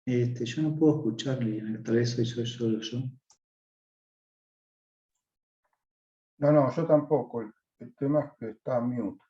Yo no puedo escuchar, Liliana, tal vez soy solo yo. No, yo tampoco. El tema es que está mute.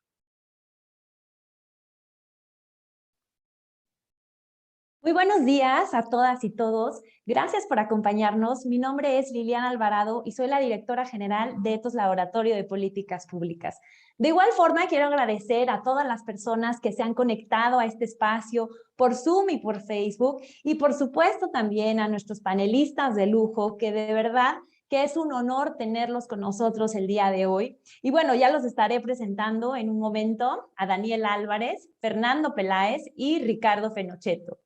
Muy buenos días a todas y todos. Gracias por acompañarnos. Mi nombre es Liliana Alvarado y soy la directora general de Ethos Laboratorio de Políticas Públicas. De igual forma, quiero agradecer a todas las personas que se han conectado a este espacio por Zoom y por Facebook, y por supuesto también a nuestros panelistas de lujo, que de verdad que es un honor tenerlos con nosotros el día de hoy. Y bueno, ya los estaré presentando en un momento a Daniel Álvarez, Fernando Peláez y Ricardo Fenochetto.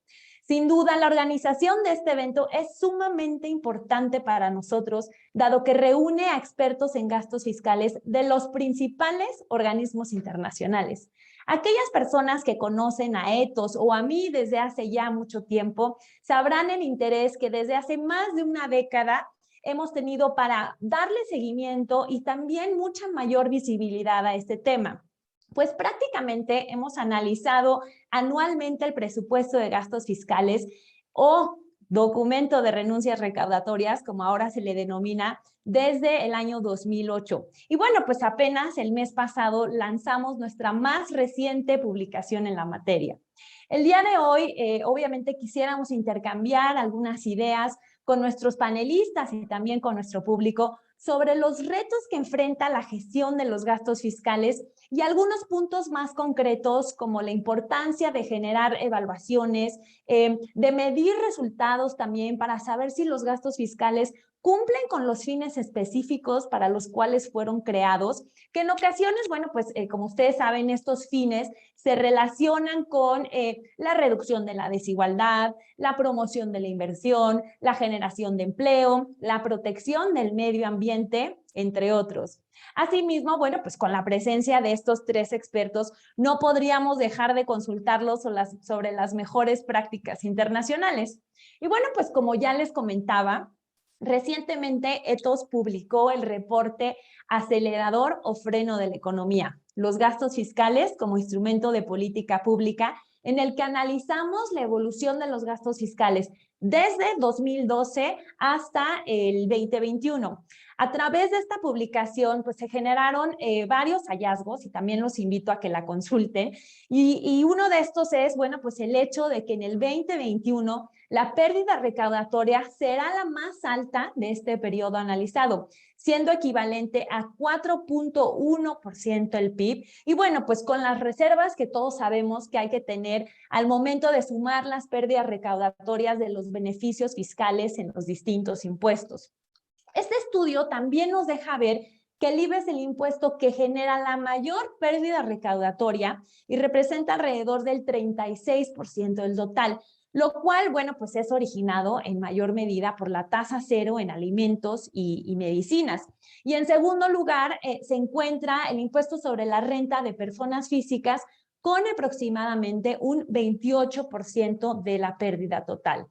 Sin duda, la organización de este evento es sumamente importante para nosotros, dado que reúne a expertos en gastos fiscales de los principales organismos internacionales. Aquellas personas que conocen a Ethos o a mí desde hace ya mucho tiempo sabrán el interés que desde hace más de una década hemos tenido para darle seguimiento y también mucha mayor visibilidad a este tema. Pues prácticamente hemos analizado anualmente el presupuesto de gastos fiscales o documento de renuncias recaudatorias, como ahora se le denomina, desde el año 2008. Y bueno, pues apenas el mes pasado lanzamos nuestra más reciente publicación en la materia. El día de hoy, obviamente quisiéramos intercambiar algunas ideas con nuestros panelistas y también con nuestro público sobre los retos que enfrenta la gestión de los gastos fiscales y algunos puntos más concretos como la importancia de generar evaluaciones, de medir resultados también para saber si los gastos fiscales cumplen con los fines específicos para los cuales fueron creados, que en ocasiones, bueno, pues como ustedes saben, estos fines se relacionan con la reducción de la desigualdad, la promoción de la inversión, la generación de empleo, la protección del medio ambiente, entre otros. Asimismo, bueno, pues con la presencia de estos tres expertos, no podríamos dejar de consultarlos sobre las mejores prácticas internacionales. Y bueno, pues como ya les comentaba, recientemente Ethos publicó el reporte Acelerador o Freno de la Economía, los gastos fiscales como instrumento de política pública, en el que analizamos la evolución de los gastos fiscales desde 2012 hasta el 2021. A través de esta publicación, pues se generaron varios hallazgos y también los invito a que la consulten. Y uno de estos es, bueno, pues el hecho de que en el 2021 la pérdida recaudatoria será la más alta de este periodo analizado, siendo equivalente a 4.1% del PIB. Y bueno, pues con las reservas que todos sabemos que hay que tener al momento de sumar las pérdidas recaudatorias de los beneficios fiscales en los distintos impuestos. Este estudio también nos deja ver que el IVA es el impuesto que genera la mayor pérdida recaudatoria y representa alrededor del 36% del total, lo cual, bueno, pues es originado en mayor medida por la tasa cero en alimentos y medicinas. Y en segundo lugar, se encuentra el impuesto sobre la renta de personas físicas con aproximadamente un 28% de la pérdida total.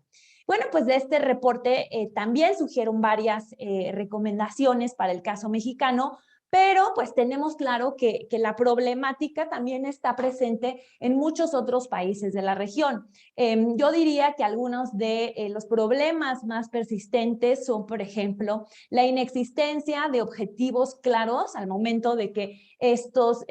Bueno, pues de este reporte también surgieron varias recomendaciones para el caso mexicano, pero pues tenemos claro que la problemática también está presente en muchos otros países de la región. Yo diría que algunos de los problemas más persistentes son, por ejemplo, la inexistencia de objetivos claros al momento de que estos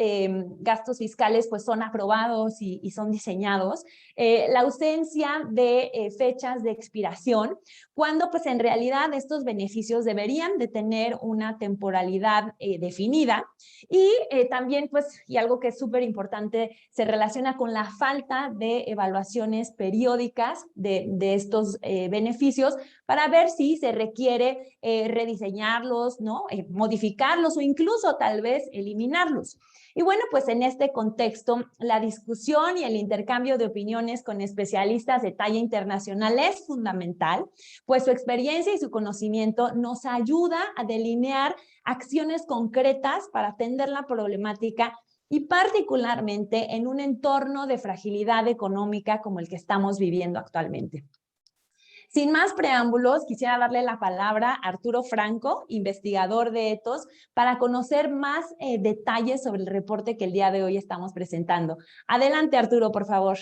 gastos fiscales pues son aprobados y son diseñados, la ausencia de fechas de expiración, cuando pues en realidad estos beneficios deberían de tener una temporalidad definida, y también pues, y algo que es súper importante, se relaciona con la falta de evaluaciones periódicas de estos beneficios para ver si se requiere rediseñarlos, ¿no? Modificarlos o incluso tal vez eliminarlos. Y bueno, pues en este contexto, la discusión y el intercambio de opiniones con especialistas de talla internacional es fundamental, pues su experiencia y su conocimiento nos ayuda a delinear acciones concretas para atender la problemática y particularmente en un entorno de fragilidad económica como el que estamos viviendo actualmente. Sin más preámbulos, quisiera darle la palabra a Arturo Franco, investigador de Ethos, para conocer más detalles sobre el reporte que el día de hoy estamos presentando. Adelante, Arturo, por favor.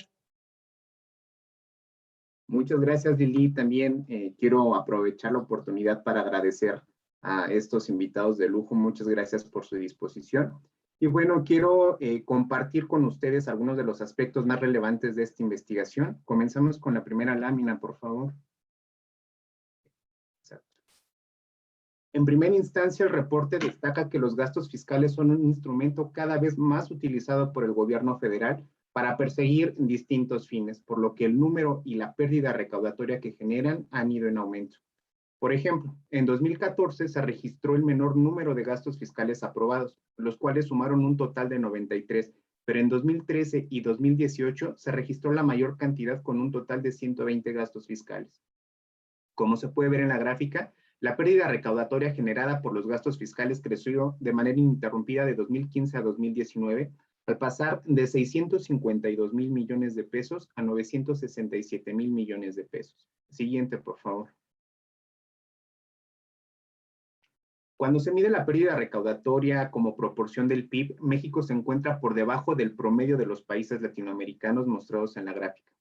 Muchas gracias, Lili. También quiero aprovechar la oportunidad para agradecer a estos invitados de lujo. Muchas gracias por su disposición. Y bueno, quiero compartir con ustedes algunos de los aspectos más relevantes de esta investigación. Comenzamos con la primera lámina, por favor. Exacto. En primera instancia, el reporte destaca que los gastos fiscales son un instrumento cada vez más utilizado por el gobierno federal para perseguir distintos fines, por lo que el número y la pérdida recaudatoria que generan han ido en aumento. Por ejemplo, en 2014 se registró el menor número de gastos fiscales aprobados, los cuales sumaron un total de 93, pero en 2013 y 2018 se registró la mayor cantidad con un total de 120 gastos fiscales. Como se puede ver en la gráfica, la pérdida recaudatoria generada por los gastos fiscales creció de manera ininterrumpida de 2015 a 2019, al pasar de 652,000 millones de pesos a 967,000 millones de pesos. Siguiente, por favor. Cuando se mide la pérdida recaudatoria como proporción del PIB, México se encuentra por debajo del promedio de los países latinoamericanos mostrados en la gráfica.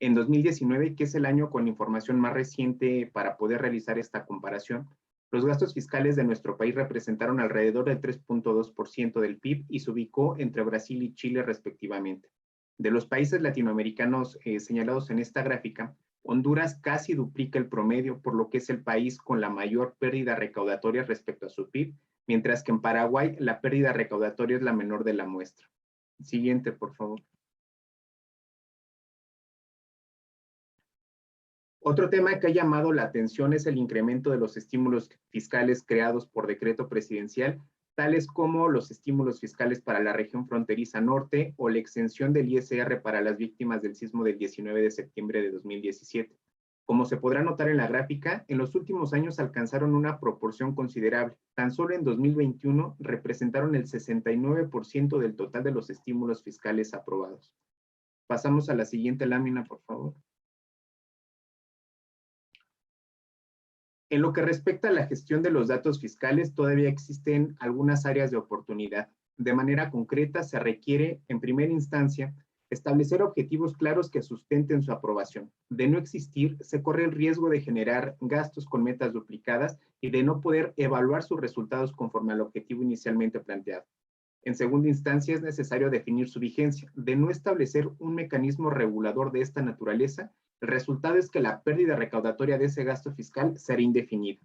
En 2019, que es el año con información más reciente para poder realizar esta comparación, los gastos fiscales de nuestro país representaron alrededor del 3.2% del PIB y se ubicó entre Brasil y Chile respectivamente. De los países latinoamericanos señalados en esta gráfica, Honduras casi duplica el promedio, por lo que es el país con la mayor pérdida recaudatoria respecto a su PIB, mientras que en Paraguay la pérdida recaudatoria es la menor de la muestra. Siguiente, por favor. Otro tema que ha llamado la atención es el incremento de los estímulos fiscales creados por decreto presidencial, tales como los estímulos fiscales para la región fronteriza norte o la exención del ISR para las víctimas del sismo del 19 de septiembre de 2017. Como se podrá notar en la gráfica, en los últimos años alcanzaron una proporción considerable. Tan solo en 2021 representaron el 69% del total de los estímulos fiscales aprobados. Pasamos a la siguiente lámina, por favor. En lo que respecta a la gestión de los datos fiscales, todavía existen algunas áreas de oportunidad. De manera concreta, se requiere, en primera instancia, establecer objetivos claros que sustenten su aprobación. De no existir, se corre el riesgo de generar gastos con metas duplicadas y de no poder evaluar sus resultados conforme al objetivo inicialmente planteado. En segunda instancia, es necesario definir su vigencia. De no establecer un mecanismo regulador de esta naturaleza, el resultado es que la pérdida recaudatoria de ese gasto fiscal será indefinida.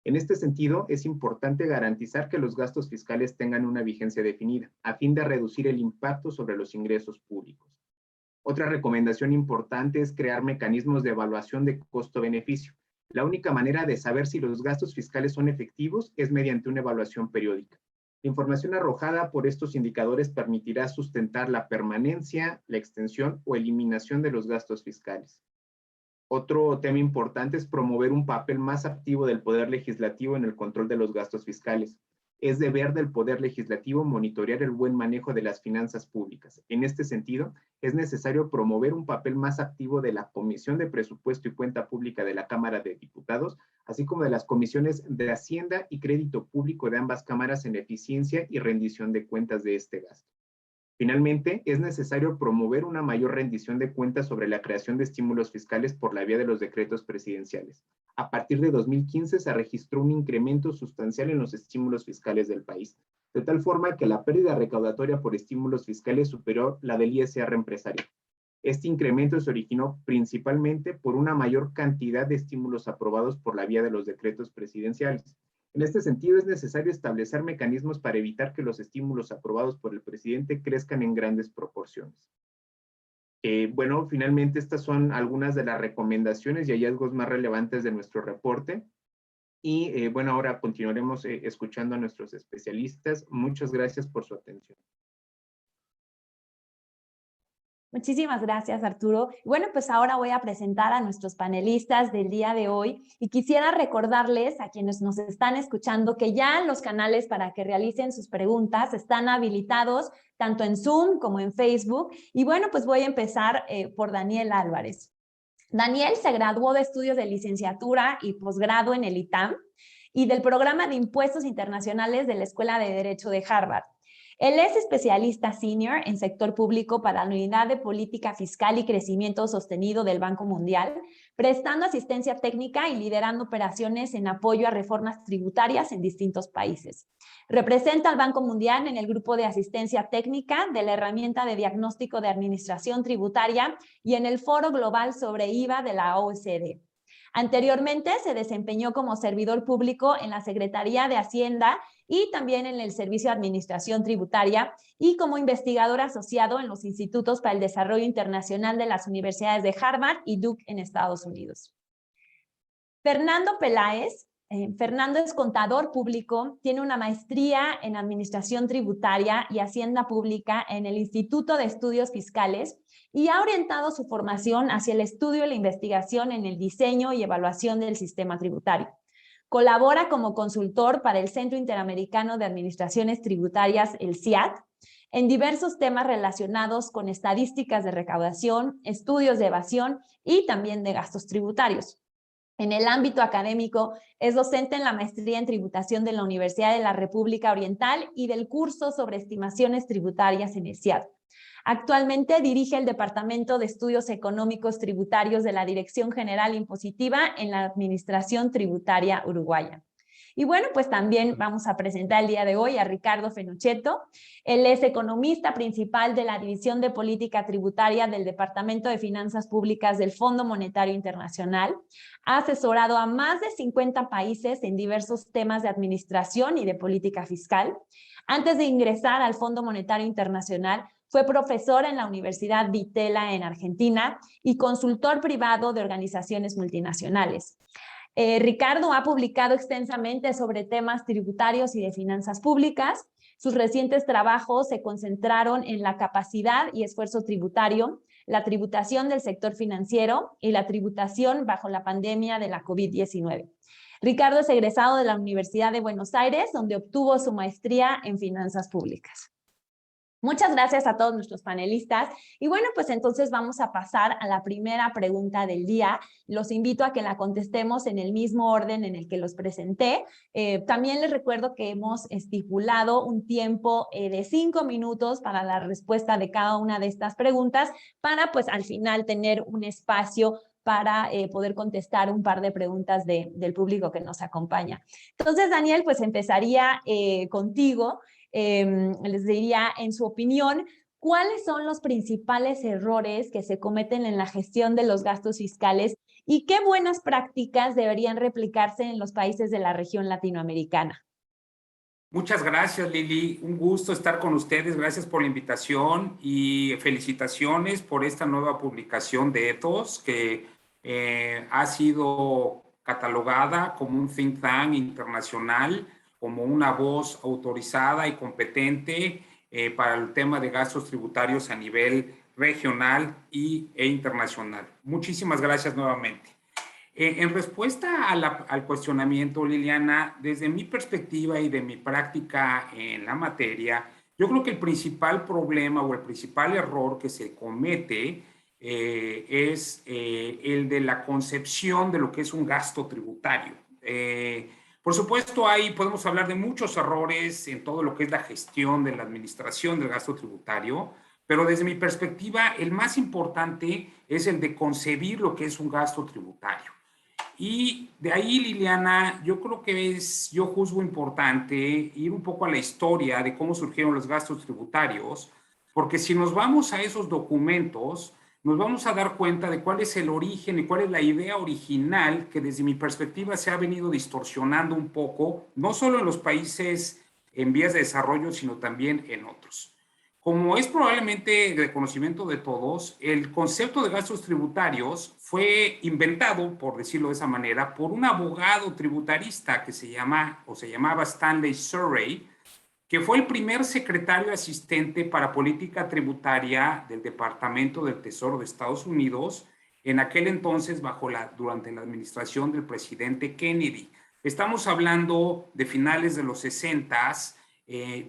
En este sentido, es importante garantizar que los gastos fiscales tengan una vigencia definida, a fin de reducir el impacto sobre los ingresos públicos. Otra recomendación importante es crear mecanismos de evaluación de costo-beneficio. La única manera de saber si los gastos fiscales son efectivos es mediante una evaluación periódica. La información arrojada por estos indicadores permitirá sustentar la permanencia, la extensión o eliminación de los gastos fiscales. Otro tema importante es promover un papel más activo del Poder Legislativo en el control de los gastos fiscales. Es deber del Poder Legislativo monitorear el buen manejo de las finanzas públicas. En este sentido, es necesario promover un papel más activo de la Comisión de Presupuesto y Cuenta Pública de la Cámara de Diputados, así como de las comisiones de Hacienda y Crédito Público de ambas cámaras en eficiencia y rendición de cuentas de este gasto. Finalmente, es necesario promover una mayor rendición de cuentas sobre la creación de estímulos fiscales por la vía de los decretos presidenciales. A partir de 2015 se registró un incremento sustancial en los estímulos fiscales del país, de tal forma que la pérdida recaudatoria por estímulos fiscales superó la del ISR empresarial. Este incremento se originó principalmente por una mayor cantidad de estímulos aprobados por la vía de los decretos presidenciales. En este sentido, es necesario establecer mecanismos para evitar que los estímulos aprobados por el presidente crezcan en grandes proporciones. Bueno, finalmente estas son algunas de las recomendaciones y hallazgos más relevantes de nuestro reporte. Y bueno, ahora continuaremos escuchando a nuestros especialistas. Muchas gracias por su atención. Muchísimas gracias, Arturo. Bueno, pues ahora voy a presentar a nuestros panelistas del día de hoy y quisiera recordarles a quienes nos están escuchando que ya los canales para que realicen sus preguntas están habilitados tanto en Zoom como en Facebook. Y bueno, pues voy a empezar por Daniel Álvarez. Daniel se graduó de estudios de licenciatura y posgrado en el ITAM y del programa de Impuestos Internacionales de la Escuela de Derecho de Harvard. Él es especialista senior en sector público para la Unidad de Política Fiscal y Crecimiento Sostenido del Banco Mundial, prestando asistencia técnica y liderando operaciones en apoyo a reformas tributarias en distintos países. Representa al Banco Mundial en el grupo de asistencia técnica de la herramienta de diagnóstico de administración tributaria y en el Foro Global sobre IVA de la OECD. Anteriormente se desempeñó como servidor público en la Secretaría de Hacienda y también en el Servicio de Administración Tributaria y como investigador asociado en los Institutos para el Desarrollo Internacional de las Universidades de Harvard y Duke en Estados Unidos. Fernando Peláez. Fernando es contador público, tiene una maestría en Administración Tributaria y Hacienda Pública en el Instituto de Estudios Fiscales y ha orientado su formación hacia el estudio y la investigación en el diseño y evaluación del sistema tributario. Colabora como consultor para el Centro Interamericano de Administraciones Tributarias, el CIAT, en diversos temas relacionados con estadísticas de recaudación, estudios de evasión y también de gastos tributarios. En el ámbito académico, es docente en la maestría en tributación de la Universidad de la República Oriental y del curso sobre estimaciones tributarias en el CIAT. Actualmente dirige el Departamento de Estudios Económicos Tributarios de la Dirección General Impositiva en la Administración Tributaria Uruguaya. Y bueno, pues también vamos a presentar el día de hoy a Ricardo Fenocchetto. Él es economista principal de la División de Política Tributaria del Departamento de Finanzas Públicas del Fondo Monetario Internacional. Ha asesorado a más de 50 países en diversos temas de administración y de política fiscal. Antes de ingresar al Fondo Monetario Internacional, fue profesor en la Universidad de Itela en Argentina y consultor privado de organizaciones multinacionales. Ricardo ha publicado extensamente sobre temas tributarios y de finanzas públicas. Sus recientes trabajos se concentraron en la capacidad y esfuerzo tributario, la tributación del sector financiero y la tributación bajo la pandemia de la COVID-19. Ricardo es egresado de la Universidad de Buenos Aires, donde obtuvo su maestría en finanzas públicas. Muchas gracias a todos nuestros panelistas. Y bueno, pues entonces vamos a pasar a la primera pregunta del día. Los invito a que la contestemos en el mismo orden en el que los presenté. También les recuerdo que hemos estipulado un tiempo de 5 minutos para la respuesta de cada una de estas preguntas para pues al final tener un espacio para poder contestar un par de preguntas del público que nos acompaña. Entonces, Daniel, pues empezaría contigo. Les diría, en su opinión, ¿cuáles son los principales errores que se cometen en la gestión de los gastos fiscales y qué buenas prácticas deberían replicarse en los países de la región latinoamericana? Muchas gracias, Lili. Un gusto estar con ustedes. Gracias por la invitación y felicitaciones por esta nueva publicación de Ethos que ha sido catalogada como un think tank internacional, como una voz autorizada y competente para el tema de gastos tributarios a nivel regional e internacional. Muchísimas gracias nuevamente. En respuesta al cuestionamiento, Liliana, desde mi perspectiva y de mi práctica en la materia, yo creo que el principal problema o el principal error que se comete es el de la concepción de lo que es un gasto tributario. Por supuesto, podemos hablar de muchos errores en todo lo que es la gestión de la administración del gasto tributario, pero desde mi perspectiva, el más importante es el de concebir lo que es un gasto tributario. Y de ahí, Liliana, yo creo que yo juzgo importante ir un poco a la historia de cómo surgieron los gastos tributarios, porque si nos vamos a esos documentos, nos vamos a dar cuenta de cuál es el origen y cuál es la idea original que desde mi perspectiva se ha venido distorsionando un poco, no solo en los países en vías de desarrollo, sino también en otros. Como es probablemente de conocimiento de todos, el concepto de gastos tributarios fue inventado, por decirlo de esa manera, por un abogado tributarista que se llamaba Stanley Surrey, que fue el primer secretario asistente para política tributaria del Departamento del Tesoro de Estados Unidos, en aquel entonces durante la administración del presidente Kennedy. Estamos hablando de finales de los 60s,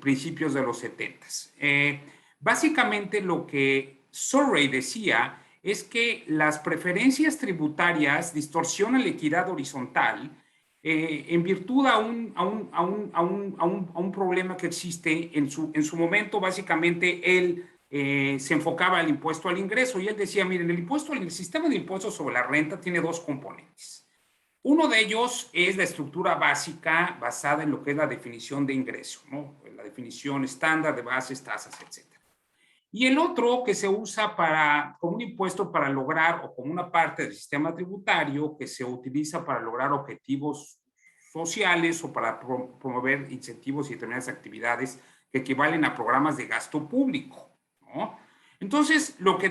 principios de los 70s. Básicamente lo que Surrey decía es que las preferencias tributarias distorsionan la equidad horizontal en virtud a un problema que existe en su momento. Básicamente él se enfocaba al impuesto al ingreso y él decía, miren, el sistema de impuestos sobre la renta tiene dos componentes. Uno de ellos es la estructura básica basada en lo que es la definición de ingreso, ¿no? La definición estándar de bases, tasas, etc. Y el otro que se usa como un impuesto para lograr, o como una parte del sistema tributario que se utiliza para lograr objetivos sociales o para promover incentivos y determinadas actividades que equivalen a programas de gasto público, ¿no? Entonces, lo que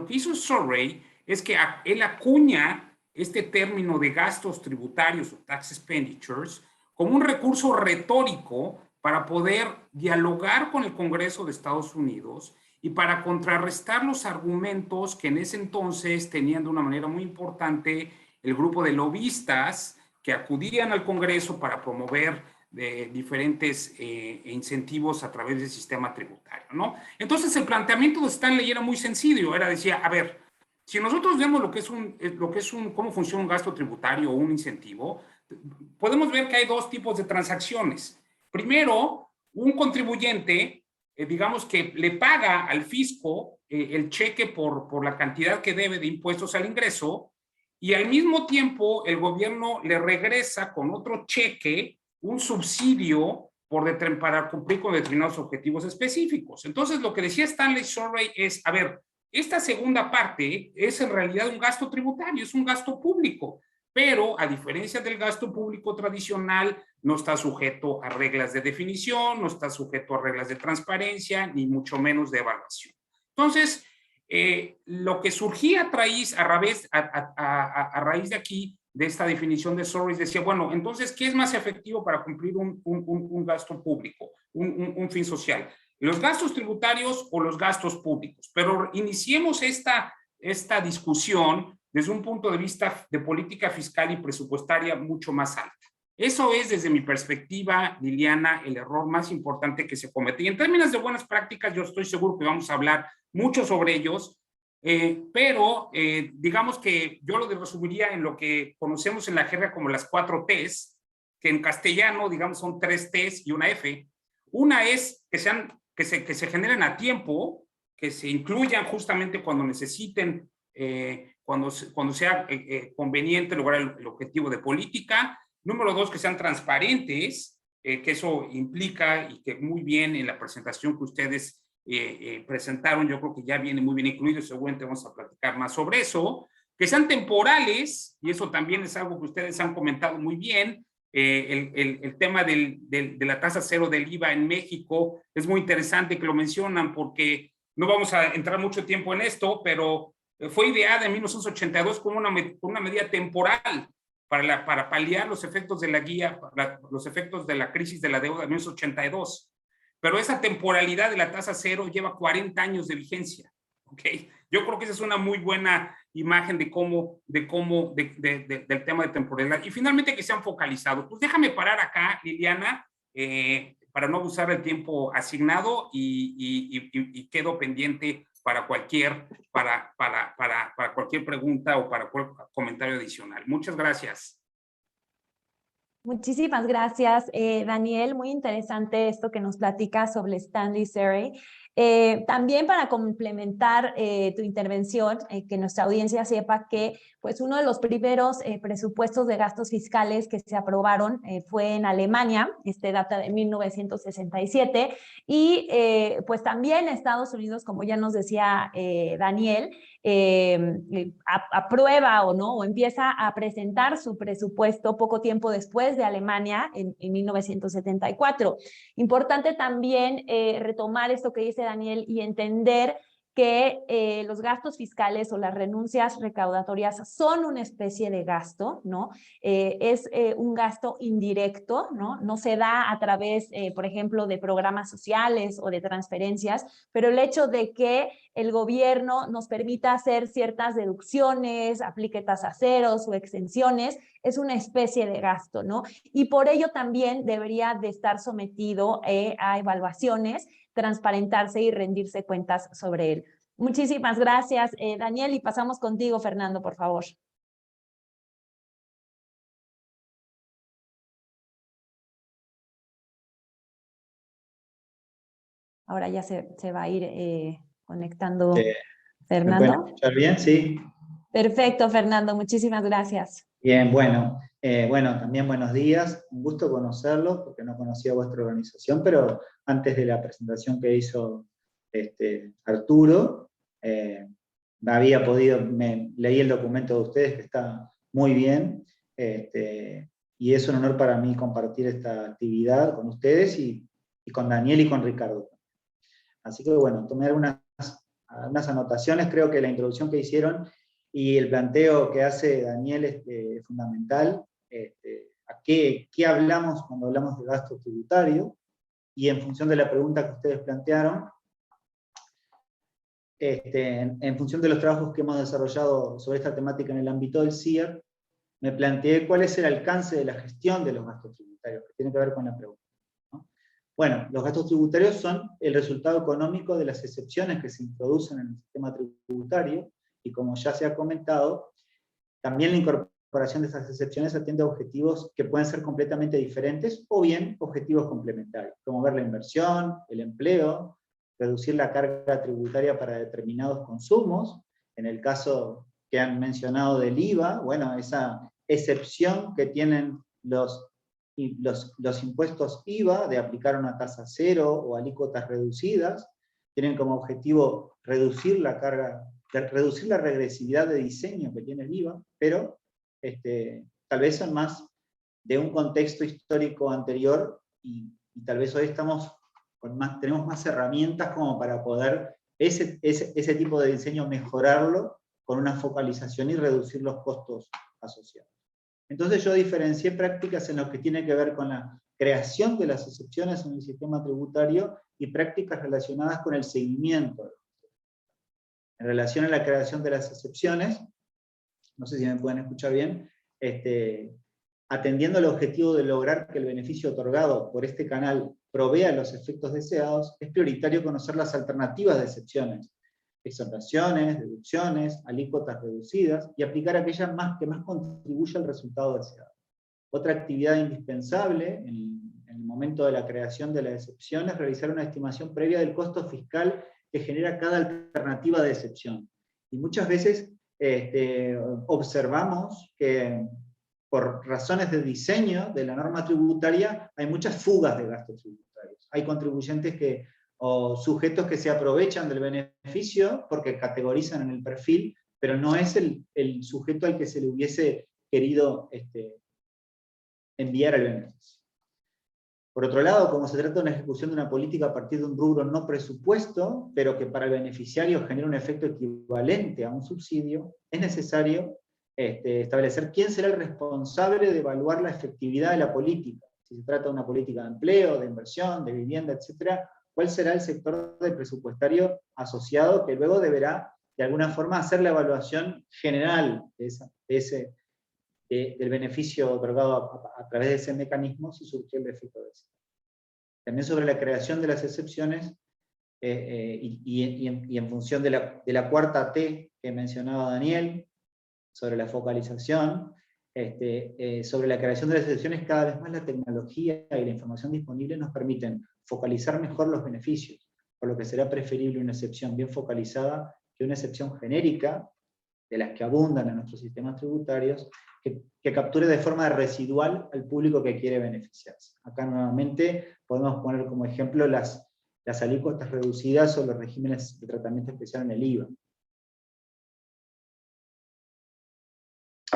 hizo Surrey es que él acuña este término de gastos tributarios o tax expenditures como un recurso retórico para poder dialogar con el Congreso de Estados Unidos y para contrarrestar los argumentos que en ese entonces tenían de una manera muy importante el grupo de lobistas que acudían al Congreso para promover diferentes incentivos a través del sistema tributario, ¿no? Entonces el planteamiento de Stanley era muy sencillo, decía, a ver, si nosotros vemos cómo funciona un gasto tributario o un incentivo, podemos ver que hay dos tipos de transacciones. Primero, un contribuyente, digamos que le paga al fisco el cheque por la cantidad que debe de impuestos al ingreso, y al mismo tiempo el gobierno le regresa con otro cheque un subsidio para cumplir con determinados objetivos específicos. Entonces, lo que decía Stanley Surrey es, a ver, esta segunda parte es en realidad un gasto tributario, es un gasto público, pero a diferencia del gasto público tradicional, no está sujeto a reglas de definición, no está sujeto a reglas de transparencia, ni mucho menos de evaluación. Entonces, lo que surgía a raíz de aquí, de esta definición de Surrey, decía, bueno, entonces, ¿qué es más efectivo para cumplir un gasto público, un fin social? ¿Los gastos tributarios o los gastos públicos? Pero iniciemos esta discusión desde un punto de vista de política fiscal y presupuestaria mucho más alta. Eso es, desde mi perspectiva, Liliana, el error más importante que se comete. Y en términos de buenas prácticas, yo estoy seguro que vamos a hablar mucho sobre ellos, pero digamos que yo lo resumiría en lo que conocemos en la jerga como las 4 T's, que en castellano, digamos, son 3 T's y una F. Una es que se generen a tiempo, que se incluyan justamente cuando necesiten, cuando sea conveniente lograr el objetivo de política. Número 2, que sean transparentes, que eso implica, y que muy bien en la presentación que ustedes presentaron, yo creo que ya viene muy bien incluido, y seguramente vamos a platicar más sobre eso. Que sean temporales, y eso también es algo que ustedes han comentado muy bien. El tema de la tasa cero del IVA en México es muy interesante que lo mencionan, porque no vamos a entrar mucho tiempo en esto, pero fue ideada en 1982 como una medida temporal para paliar los efectos de los efectos de la crisis de la deuda de 1982. Pero esa temporalidad de la tasa cero lleva 40 años de vigencia, ¿ok? Yo creo que esa es una muy buena imagen del tema de temporalidad. Y finalmente, que sean focalizados. Pues déjame parar acá, Liliana, para no abusar del tiempo asignado, y quedo pendiente para cualquier pregunta o para cualquier comentario adicional. Muchas gracias. Muchísimas gracias, Daniel. Muy interesante esto que nos platica sobre Stanley Surrey. También para complementar tu intervención, que nuestra audiencia sepa que pues uno de los primeros presupuestos de gastos fiscales que se aprobaron fue en Alemania, data de 1967, y pues también Estados Unidos, como ya nos decía Daniel, aprueba o empieza a presentar su presupuesto poco tiempo después de Alemania, en 1974. Importante también retomar esto que dice Daniel y entender que los gastos fiscales o las renuncias recaudatorias son una especie de gasto, ¿no? Es un gasto indirecto, ¿no? No se da a través, por ejemplo, de programas sociales o de transferencias, pero el hecho de que el gobierno nos permita hacer ciertas deducciones, aplique tasas ceros o exenciones, es una especie de gasto, ¿no? Y por ello también debería de estar sometido a evaluaciones, transparentarse y rendirse cuentas sobre él. Muchísimas gracias, Daniel, y pasamos contigo, Fernando, por favor. ahora ya se va a ir conectando ¿Me Fernando. pueden escuchar bien? Sí. Perfecto, Fernando, muchísimas gracias. Bien, bueno. Bueno, también buenos días. Un gusto conocerlos, porque no conocía vuestra organización, pero antes de la presentación que hizo Arturo, leí el documento de ustedes, que está muy bien, y es un honor para mí compartir esta actividad con ustedes y con Daniel y con Ricardo. Así que bueno, tomé algunas anotaciones. Creo que la introducción que hicieron y el planteo que hace Daniel es fundamental. ¿A qué hablamos cuando hablamos de gasto tributario? Y en función de la pregunta que ustedes plantearon, en función de los trabajos que hemos desarrollado sobre esta temática en el ámbito del CIER, me planteé cuál es el alcance de la gestión de los gastos tributarios, que tiene que ver con la pregunta, ¿no? Bueno, los gastos tributarios son el resultado económico de las excepciones que se introducen en el sistema tributario, y como ya se ha comentado, también la incorporación de esas excepciones atiende a objetivos que pueden ser completamente diferentes, o bien objetivos complementarios: promover la inversión, el empleo, reducir la carga tributaria para determinados consumos. En el caso que han mencionado del IVA, bueno, esa excepción que tienen los impuestos IVA de aplicar una tasa cero o alícuotas reducidas, tienen como objetivo reducir la carga, reducir la regresividad de diseño que tiene el IVA, pero tal vez son más de un contexto histórico anterior, y tal vez hoy tenemos más herramientas como para poder ese tipo de diseño mejorarlo con una focalización y reducir los costos asociados. Entonces yo diferencié prácticas en lo que tiene que ver con la creación de las excepciones en el sistema tributario y prácticas relacionadas con el seguimiento. En relación a la creación de las excepciones, no sé si me pueden escuchar bien, atendiendo al objetivo de lograr que el beneficio otorgado por este canal provea los efectos deseados, es prioritario conocer las alternativas de excepciones, exoneraciones, deducciones, alícuotas reducidas, y aplicar aquellas que más contribuya al resultado deseado. Otra actividad indispensable en el momento de la creación de la excepción es realizar una estimación previa del costo fiscal que genera cada alternativa de excepción. Y muchas veces observamos que por razones de diseño de la norma tributaria hay muchas fugas de gastos tributarios. Hay contribuyentes o sujetos que se aprovechan del beneficio porque categorizan en el perfil, pero no es el sujeto al que se le hubiese querido enviar el beneficio. Por otro lado, como se trata de una ejecución de una política a partir de un rubro no presupuesto, pero que para el beneficiario genera un efecto equivalente a un subsidio, es necesario establecer quién será el responsable de evaluar la efectividad de la política. Si se trata de una política de empleo, de inversión, de vivienda, etc., cuál será el sector del presupuestario asociado que luego deberá, de alguna forma, hacer la evaluación general del beneficio otorgado a través de ese mecanismo, si surgió el efecto de eso. También sobre la creación de las excepciones, y en función de la cuarta T que mencionaba Daniel, sobre la focalización, sobre la creación de las excepciones, cada vez más la tecnología y la información disponible nos permiten focalizar mejor los beneficios, por lo que será preferible una excepción bien focalizada que una excepción genérica, de las que abundan en nuestros sistemas tributarios, que capture de forma residual al público que quiere beneficiarse. Acá nuevamente podemos poner como ejemplo las alícuotas reducidas o los regímenes de tratamiento especial en el IVA.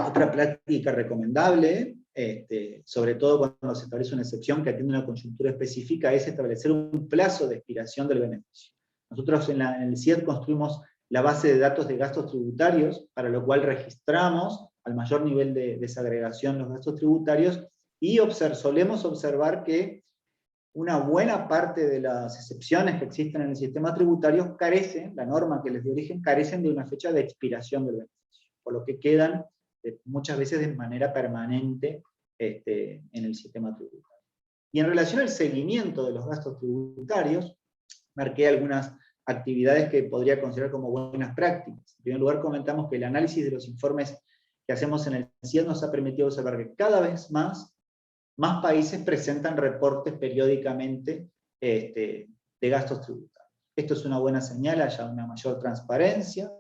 Otra práctica recomendable, sobre todo cuando se establece una excepción que atiende una coyuntura específica, es establecer un plazo de expiración del beneficio. Nosotros en el CIED construimos la base de datos de gastos tributarios, para lo cual registramos al mayor nivel de desagregación los gastos tributarios, y solemos observar que una buena parte de las excepciones que existen en el sistema tributario la norma que les dio origen, carecen de una fecha de expiración del beneficio, por lo que quedan muchas veces de manera permanente en el sistema tributario. Y en relación al seguimiento de los gastos tributarios, marqué algunas actividades que podría considerar como buenas prácticas. En primer lugar, comentamos que el análisis de los informes que hacemos en el CIED nos ha permitido observar que cada vez más países presentan reportes periódicamente de gastos tributarios. Esto es una buena señal, haya una mayor transparencia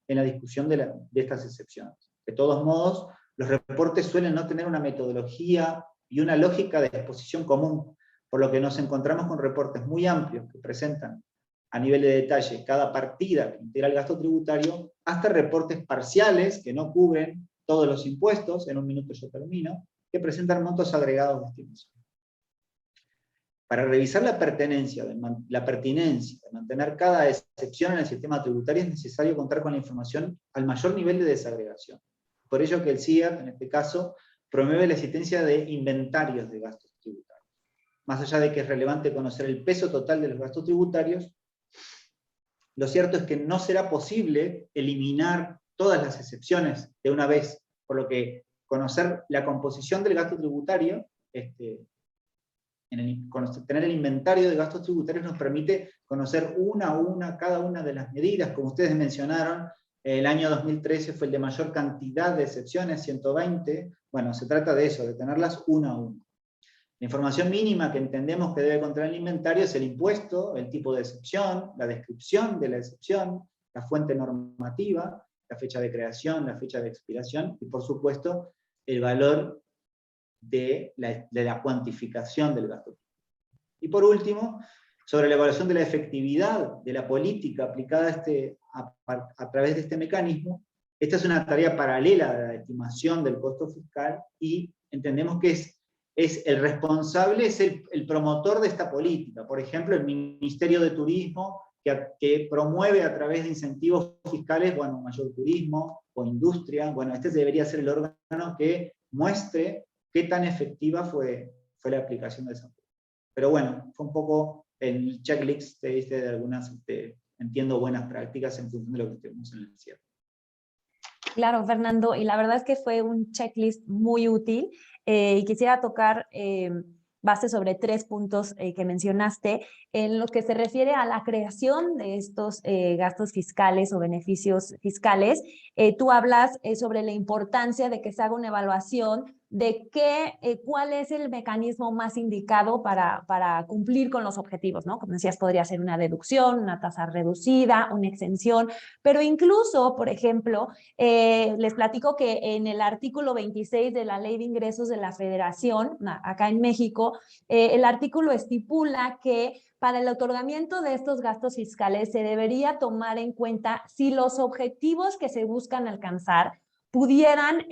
en la discusión de estas excepciones. De todos modos, los reportes suelen no tener una metodología y una lógica de exposición común, por lo que nos encontramos con reportes muy amplios que presentan a nivel de detalle cada partida que integra el gasto tributario, hasta reportes parciales que no cubren todos los impuestos, en un minuto yo termino, que presentan montos agregados de estimación. Para revisar la pertinencia de mantener cada excepción en el sistema tributario es necesario contar con la información al mayor nivel de desagregación. Por ello que el CIAT, en este caso, promueve la existencia de inventarios de gastos tributarios. Más allá de que es relevante conocer el peso total de los gastos tributarios, lo cierto es que no será posible eliminar todas las excepciones de una vez, por lo que conocer la composición del gasto tributario, tener el inventario de gastos tributarios nos permite conocer una a una cada una de las medidas. Como ustedes mencionaron, el año 2013 fue el de mayor cantidad de excepciones, 120. Bueno, se trata de eso, de tenerlas una a una. La información mínima que entendemos que debe contener el inventario es el impuesto, el tipo de excepción, la descripción de la excepción, la fuente normativa, la fecha de creación, la fecha de expiración, y por supuesto, el valor de la cuantificación del gasto. Y por último, sobre la evaluación de la efectividad de la política aplicada a través de este mecanismo, esta es una tarea paralela de la estimación del costo fiscal, y entendemos que es el responsable, es el promotor de esta política. Por ejemplo, el Ministerio de Turismo, que promueve a través de incentivos fiscales, bueno, mayor turismo o industria. Bueno, este debería ser el órgano que muestre qué tan efectiva fue la aplicación de esa política. Pero bueno, fue un poco el checklist de algunas, entiendo, buenas prácticas en función de lo que tenemos en el cierre. Claro, Fernando, y la verdad es que fue un checklist muy útil, y quisiera tocar base sobre 3 puntos que mencionaste, en lo que se refiere a la creación de estos gastos fiscales o beneficios fiscales. Tú hablas sobre la importancia de que se haga una evaluación de cuál es el mecanismo más indicado para cumplir con los objetivos, ¿no? Como decías, podría ser una deducción, una tasa reducida, una exención, pero incluso, por ejemplo, les platico que en el artículo 26 de la Ley de Ingresos de la Federación, acá en México, el artículo estipula que para el otorgamiento de estos gastos fiscales se debería tomar en cuenta si los objetivos que se buscan alcanzar pudieran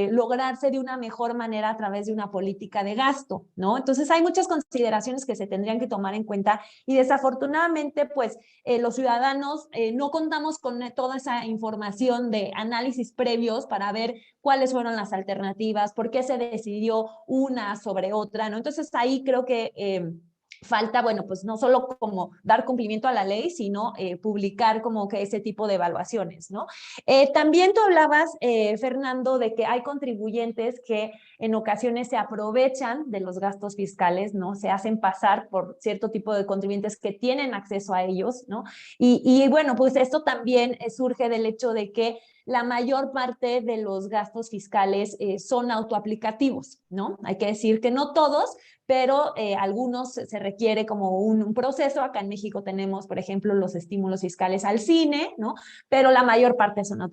lograrse de una mejor manera a través de una política de gasto, ¿no? Entonces hay muchas consideraciones que se tendrían que tomar en cuenta, y desafortunadamente pues los ciudadanos no contamos con toda esa información de análisis previos para ver cuáles fueron las alternativas, por qué se decidió una sobre otra, ¿no? Entonces ahí creo que falta, bueno, pues no solo como dar cumplimiento a la ley, sino publicar como que ese tipo de evaluaciones, ¿no? También tú hablabas, Fernando, de que hay contribuyentes que en ocasiones se aprovechan de los gastos fiscales, ¿no? Se hacen pasar por cierto tipo de contribuyentes que tienen acceso a ellos, ¿no? Y bueno, pues esto también surge del hecho de que la mayor parte de los gastos fiscales son autoaplicativos, ¿no? Hay que decir que no todos, pero algunos se requiere como un proceso. Acá en México tenemos, por ejemplo, los estímulos fiscales al cine, ¿no? Pero la mayor parte son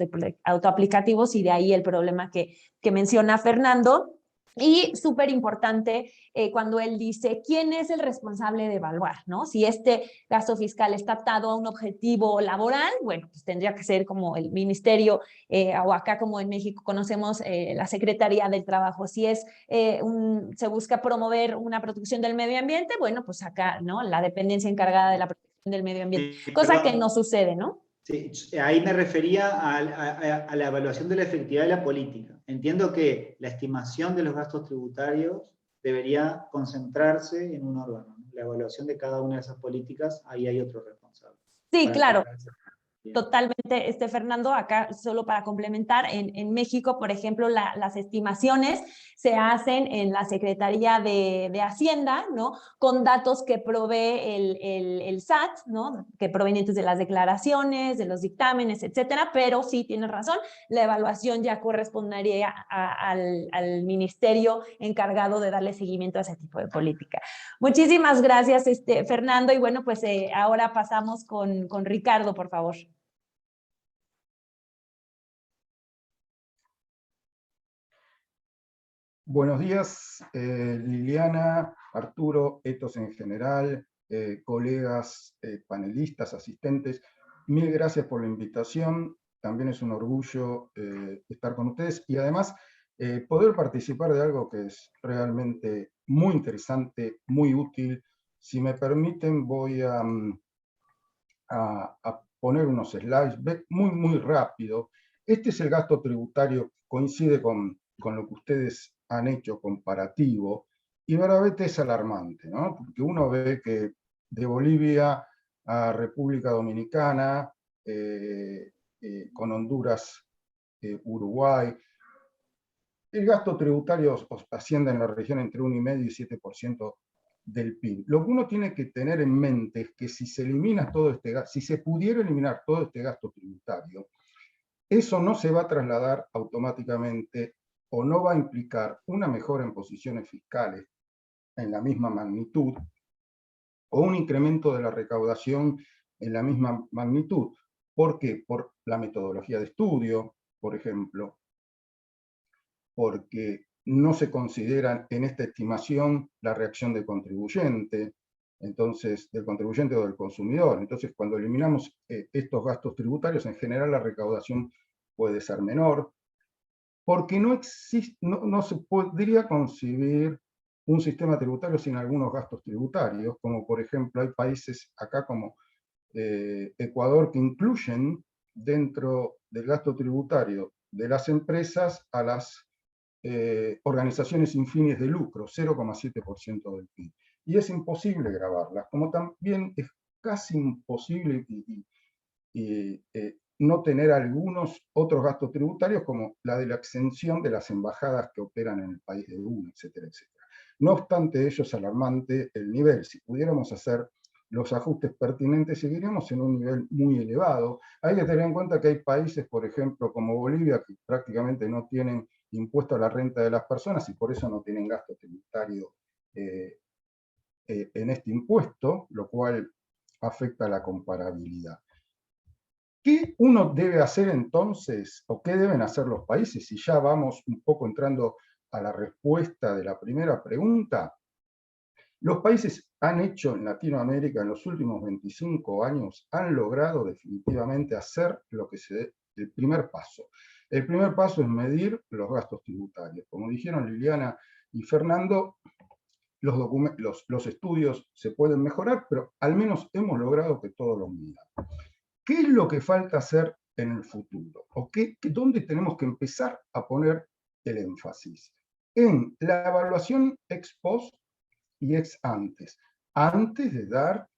autoaplicativos, y de ahí el problema que menciona Fernando. Y súper importante cuando él dice quién es el responsable de evaluar, ¿no? Si este gasto fiscal está atado a un objetivo laboral, bueno, pues tendría que ser como el ministerio, o acá como en México conocemos la Secretaría del Trabajo. Si se busca promover una protección del medio ambiente, bueno, pues acá, ¿no? La dependencia encargada de la protección del medio ambiente, Sí, cosa perdón. que no sucede, ¿no? Sí, ahí me refería a la evaluación de la efectividad de la política. Entiendo que la estimación de los gastos tributarios debería concentrarse en un órgano, ¿no? La evaluación de cada una de esas políticas, ahí hay otro responsable. Sí, claro. totalmente, Fernando, acá solo para complementar, en México, por ejemplo, las estimaciones se hacen en la Secretaría de Hacienda, ¿no? Con datos que provee el SAT, ¿no? Que provenientes de las declaraciones, de los dictámenes, etcétera, pero sí, tienes razón, la evaluación ya correspondería al ministerio encargado de darle seguimiento a ese tipo de política. Muchísimas gracias, Fernando, y bueno, pues ahora pasamos con Ricardo, por favor. Buenos días, Liliana, Arturo, Ethos en general, colegas, panelistas, asistentes. Mil gracias por la invitación. También es un orgullo estar con ustedes y además poder participar de algo que es realmente muy interesante, muy útil. Si me permiten, voy a poner unos slides muy rápido. Este es el gasto tributario, coincide con lo que ustedes han hecho comparativo, y verdaderamente es alarmante, ¿no? Porque uno ve que de Bolivia a República Dominicana, con Honduras, Uruguay, el gasto tributario asciende en la región entre 1,5 y 7% del PIB. Lo que uno tiene que tener en mente es que si se elimina todo este gasto, si se pudiera eliminar todo este gasto tributario, eso no se va a trasladar automáticamente o no va a implicar una mejora en posiciones fiscales en la misma magnitud o un incremento de la recaudación en la misma magnitud. ¿Por qué? Por la metodología de estudio, por ejemplo, porque no se considera en esta estimación la reacción del contribuyente, entonces, del contribuyente o del consumidor. Entonces, cuando eliminamos estos gastos tributarios, en general la recaudación puede ser menor, porque no se podría concebir un sistema tributario sin algunos gastos tributarios, como por ejemplo hay países acá como Ecuador que incluyen dentro del gasto tributario de las empresas a las organizaciones sin fines de lucro, 0,7% del PIB. Y es imposible grabarlas, como también es casi imposible no tener algunos otros gastos tributarios, como la de la exención de las embajadas que operan en el país de uno, etcétera, etcétera. No obstante ello, es alarmante el nivel. Si pudiéramos hacer los ajustes pertinentes, seguiríamos en un nivel muy elevado. Hay que tener en cuenta que hay países, por ejemplo, como Bolivia, que prácticamente no tienen impuesto a la renta de las personas y por eso no tienen gasto tributario en este impuesto, lo cual afecta la comparabilidad. ¿Qué uno debe hacer entonces, o qué deben hacer los países? Si ya vamos un poco entrando a la respuesta de la primera pregunta, los países han hecho en Latinoamérica en los últimos 25 años, han logrado definitivamente hacer lo que el primer paso. El primer paso es medir los gastos tributarios. Como dijeron Liliana y Fernando, los estudios se pueden mejorar, pero al menos hemos logrado que todos lo midan. ¿Qué es lo que falta hacer en el futuro? ¿O dónde tenemos que empezar a poner el énfasis? En la evaluación ex post y ex antes. Antes de dar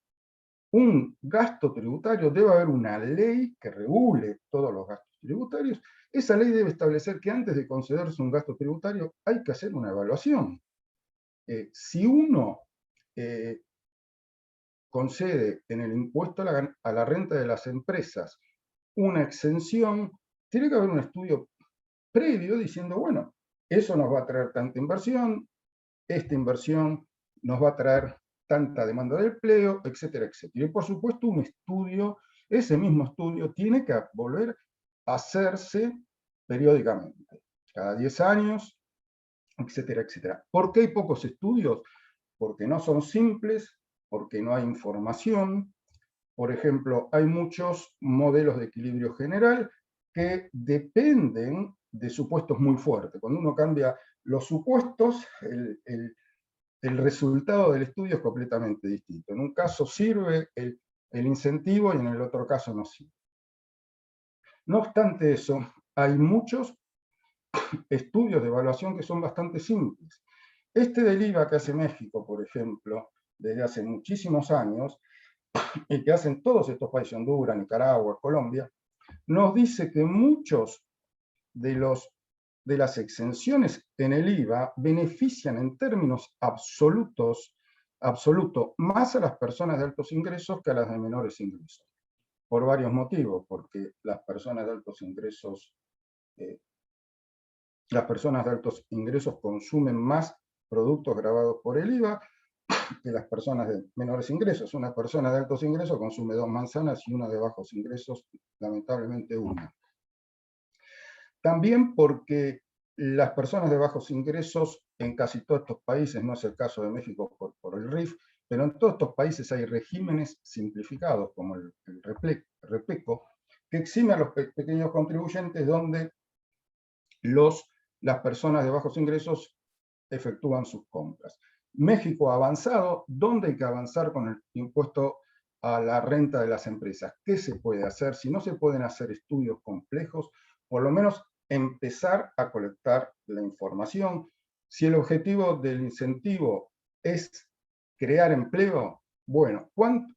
un gasto tributario, debe haber una ley que regule todos los gastos tributarios. Esa ley debe establecer que antes de concederse un gasto tributario hay que hacer una evaluación. Si uno concede en el impuesto a la renta de las empresas una exención, tiene que haber un estudio previo diciendo, bueno, eso nos va a traer tanta inversión, esta inversión nos va a traer tanta demanda de empleo, etcétera, etcétera. Y por supuesto un estudio, ese mismo estudio tiene que volver a hacerse periódicamente, cada 10 años, etcétera, etcétera. ¿Por qué hay pocos estudios? Porque no son simples, porque no hay información. Por ejemplo, hay muchos modelos de equilibrio general que dependen de supuestos muy fuertes. Cuando uno cambia los supuestos, el resultado del estudio es completamente distinto. En un caso sirve el incentivo y en el otro caso no sirve. No obstante eso, hay muchos estudios de evaluación que son bastante simples. Este del IVA que hace México, por ejemplo, desde hace muchísimos años, y que hacen todos estos países, Honduras, Nicaragua, Colombia, nos dice que muchos de las exenciones en el IVA benefician en términos absolutos más a las personas de altos ingresos que a las de menores ingresos. Por varios motivos, porque las personas de altos ingresos consumen más productos gravados por el IVA que las personas de menores ingresos. Una persona de altos ingresos consume 2 manzanas y una de bajos ingresos, lamentablemente una. También porque las personas de bajos ingresos en casi todos estos países, no es el caso de México por el RIF, pero en todos estos países hay regímenes simplificados, como el REPECO, que exime a los pequeños contribuyentes donde las personas de bajos ingresos efectúan sus compras. México ha avanzado. ¿Dónde hay que avanzar con el impuesto a la renta de las empresas? ¿Qué se puede hacer? Si no se pueden hacer estudios complejos, por lo menos empezar a colectar la información. Si el objetivo del incentivo es crear empleo, bueno,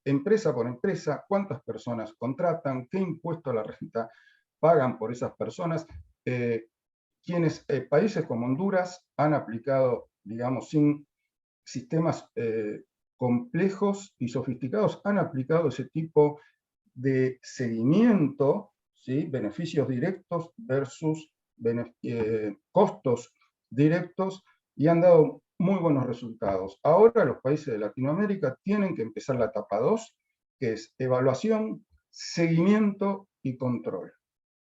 empresa por empresa, cuántas personas contratan, qué impuesto a la renta pagan por esas personas. Países como Honduras han aplicado, digamos, sin sistemas complejos y sofisticados, han aplicado ese tipo de seguimiento, ¿sí? Beneficios directos versus costos directos, y han dado muy buenos resultados. Ahora los países de Latinoamérica tienen que empezar la etapa 2, que es evaluación, seguimiento y control.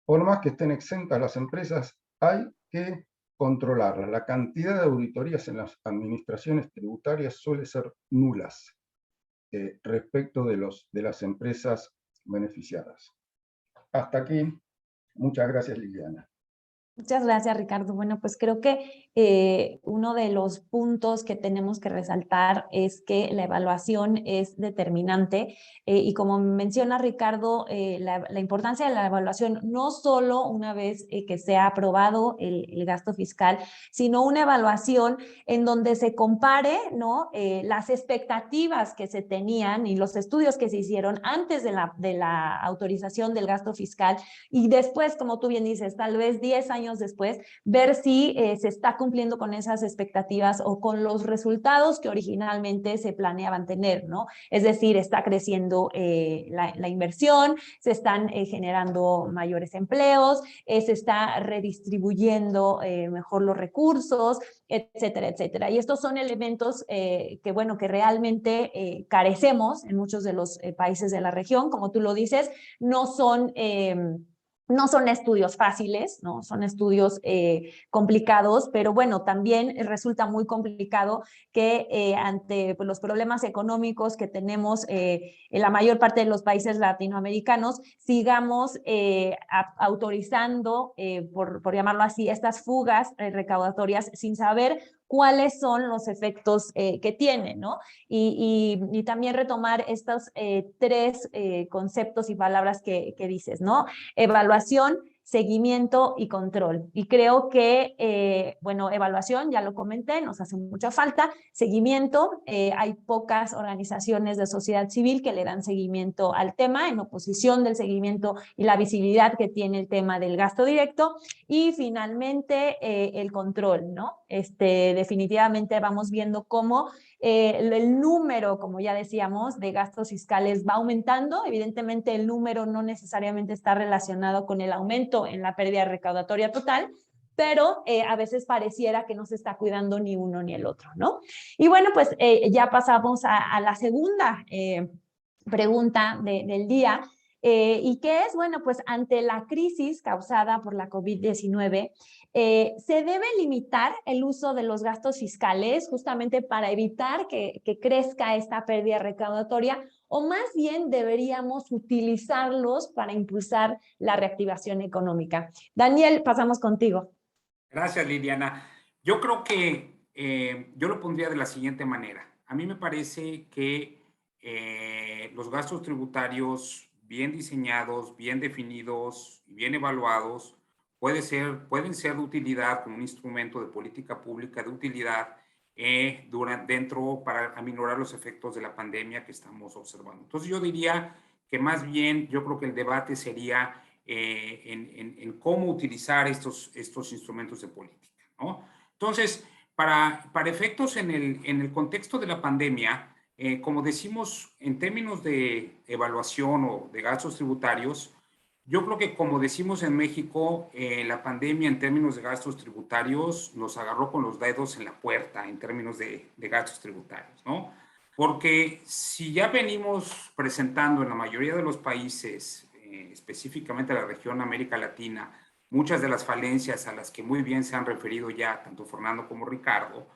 Por más que estén exentas las empresas, hay que controlarlas. La cantidad de auditorías en las administraciones tributarias suele ser nulas respecto de las empresas beneficiadas. Hasta aquí. Muchas gracias, Liliana. Muchas gracias, Ricardo. Bueno, pues creo que uno de los puntos que tenemos que resaltar es que la evaluación es determinante y como menciona Ricardo, la importancia de la evaluación no solo una vez que se ha aprobado el gasto fiscal, sino una evaluación en donde se compare, ¿no? Las expectativas que se tenían y los estudios que se hicieron antes de la autorización del gasto fiscal y después, como tú bien dices, tal vez 10 años después, ver si se está cumpliendo con esas expectativas o con los resultados que originalmente se planeaban tener, ¿no? Es decir, está creciendo la inversión, se están generando mayores empleos, se está redistribuyendo mejor los recursos, etcétera, etcétera. Y estos son elementos que, bueno, que realmente carecemos en muchos de los países de la región, como tú lo dices, no son estudios fáciles, ¿no? Son estudios complicados, pero bueno, también resulta muy complicado que ante pues, los problemas económicos que tenemos en la mayor parte de los países latinoamericanos, sigamos autorizando, por llamarlo así, estas fugas recaudatorias sin saber cuáles son los efectos que tienen, ¿no? Y también retomar estos tres conceptos y palabras que dices, ¿no? Evaluación, seguimiento y control. Y creo que, bueno, evaluación, ya lo comenté, nos hace mucha falta. Seguimiento, hay pocas organizaciones de sociedad civil que le dan seguimiento al tema, en oposición del seguimiento y la visibilidad que tiene el tema del gasto directo. Y finalmente, el control, ¿no? Definitivamente vamos viendo cómo el número, como ya decíamos, de gastos fiscales va aumentando. Evidentemente, el número no necesariamente está relacionado con el aumento en la pérdida recaudatoria total, pero a veces pareciera que no se está cuidando ni uno ni el otro, ¿no? Y bueno, pues ya pasamos a la segunda pregunta del día. ¿Y qué es? Bueno, pues ante la crisis causada por la COVID-19, ¿se debe limitar el uso de los gastos fiscales justamente para evitar que crezca esta pérdida recaudatoria? ¿O más bien deberíamos utilizarlos para impulsar la reactivación económica? Daniel, pasamos contigo. Gracias, Liliana. Yo creo que yo lo pondría de la siguiente manera. A mí me parece que los gastos tributarios bien diseñados, bien definidos y bien evaluados pueden ser de utilidad como un instrumento de política pública de utilidad para aminorar los efectos de la pandemia que estamos observando. Entonces yo diría que más bien yo creo que el debate sería en cómo utilizar estos instrumentos de política, ¿no? Entonces, para efectos en el contexto de la pandemia, como decimos en términos de evaluación o de gastos tributarios, yo creo que como decimos en México, la pandemia en términos de gastos tributarios nos agarró con los dedos en la puerta en términos de gastos tributarios, ¿no? Porque si ya venimos presentando en la mayoría de los países, específicamente la región América Latina, muchas de las falencias a las que muy bien se han referido ya tanto Fernando como Ricardo,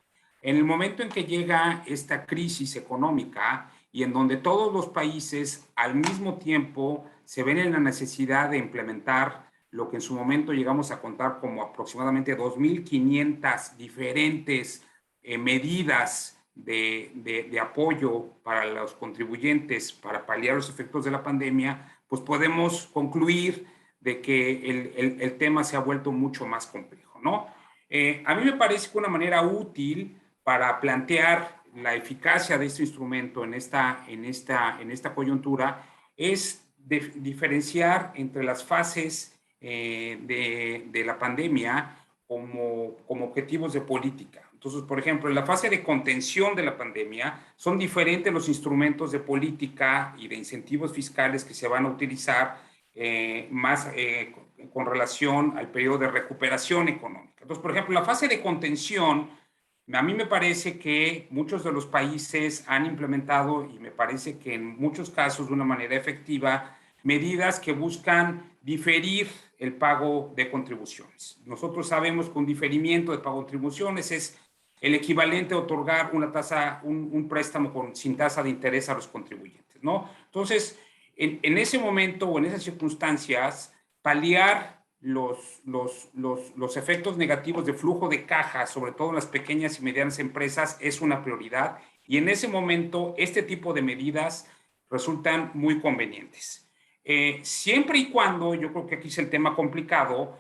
en el momento en que llega esta crisis económica y en donde todos los países al mismo tiempo se ven en la necesidad de implementar lo que en su momento llegamos a contar como aproximadamente 2.500 diferentes medidas de apoyo para los contribuyentes para paliar los efectos de la pandemia, pues podemos concluir de que el tema se ha vuelto mucho más complejo, ¿no? A mí me parece que una manera útil para plantear la eficacia de este instrumento en esta coyuntura es diferenciar entre las fases de la pandemia como objetivos de política. Entonces, por ejemplo, en la fase de contención de la pandemia son diferentes los instrumentos de política y de incentivos fiscales que se van a utilizar con relación al periodo de recuperación económica. Entonces, por ejemplo, en la fase de contención, a mí me parece que muchos de los países han implementado, y me parece que en muchos casos de una manera efectiva, medidas que buscan diferir el pago de contribuciones. Nosotros sabemos que un diferimiento de pago de contribuciones es el equivalente a otorgar un préstamo sin tasa de interés a los contribuyentes, ¿no? Entonces, en ese momento o en esas circunstancias, paliar los efectos negativos de flujo de caja, sobre todo en las pequeñas y medianas empresas, es una prioridad. Y en ese momento, este tipo de medidas resultan muy convenientes. Siempre y cuando, yo creo que aquí es el tema complicado,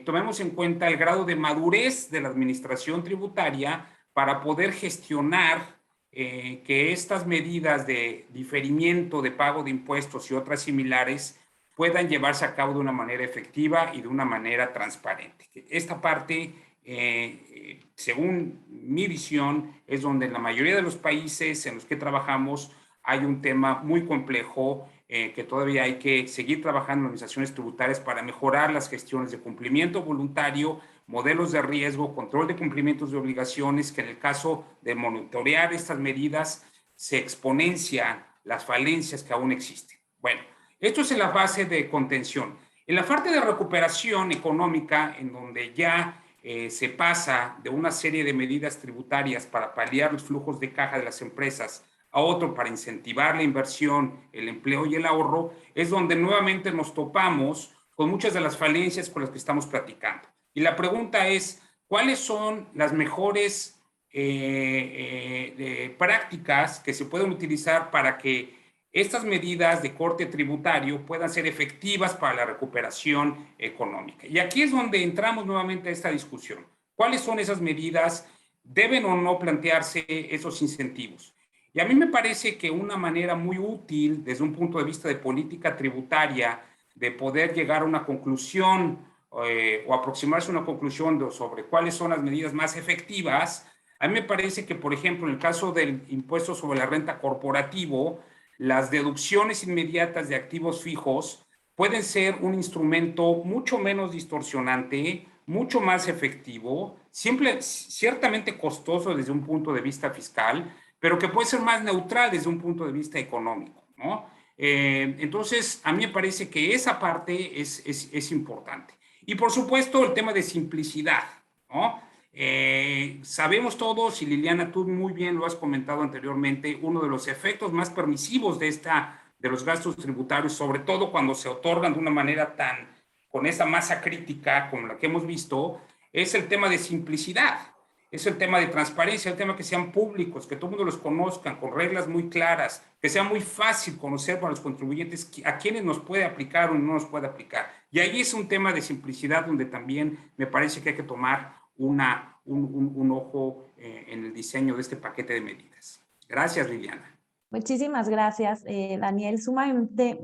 tomemos en cuenta el grado de madurez de la administración tributaria para poder gestionar que estas medidas de diferimiento de pago de impuestos y otras similares puedan llevarse a cabo de una manera efectiva y de una manera transparente. Esta parte, según mi visión, es donde en la mayoría de los países en los que trabajamos hay un tema muy complejo que todavía hay que seguir trabajando en organizaciones tributarias para mejorar las gestiones de cumplimiento voluntario, modelos de riesgo, control de cumplimientos de obligaciones, que en el caso de monitorear estas medidas se exponencian las falencias que aún existen. Bueno, esto es en la fase de contención. En la parte de recuperación económica, en donde ya se pasa de una serie de medidas tributarias para paliar los flujos de caja de las empresas a otro para incentivar la inversión, el empleo y el ahorro, es donde nuevamente nos topamos con muchas de las falencias con las que estamos platicando. Y la pregunta es, ¿cuáles son las mejores prácticas que se pueden utilizar para que estas medidas de corte tributario puedan ser efectivas para la recuperación económica? Y aquí es donde entramos nuevamente a esta discusión. ¿Cuáles son esas medidas? ¿Deben o no plantearse esos incentivos? Y a mí me parece que una manera muy útil desde un punto de vista de política tributaria de poder llegar a una conclusión o aproximarse a una conclusión sobre cuáles son las medidas más efectivas, a mí me parece que, por ejemplo, en el caso del impuesto sobre la renta corporativo, las deducciones inmediatas de activos fijos pueden ser un instrumento mucho menos distorsionante, mucho más efectivo, ciertamente costoso desde un punto de vista fiscal, pero que puede ser más neutral desde un punto de vista económico, ¿no? Entonces, a mí me parece que esa parte es importante. Y por supuesto, el tema de simplicidad, ¿no? Sabemos todos, y Liliana, tú muy bien lo has comentado anteriormente, uno de los efectos más permisivos de los gastos tributarios, sobre todo cuando se otorgan de una manera con esa masa crítica como la que hemos visto, es el tema de simplicidad. Es el tema de transparencia, el tema que sean públicos, que todo el mundo los conozcan, con reglas muy claras, que sea muy fácil conocer para los contribuyentes a quiénes nos puede aplicar o no nos puede aplicar. Y ahí es un tema de simplicidad donde también me parece que hay que tomar una un ojo en el diseño de este paquete de medidas. Gracias, Liliana. Muchísimas gracias, Daniel. Sumamente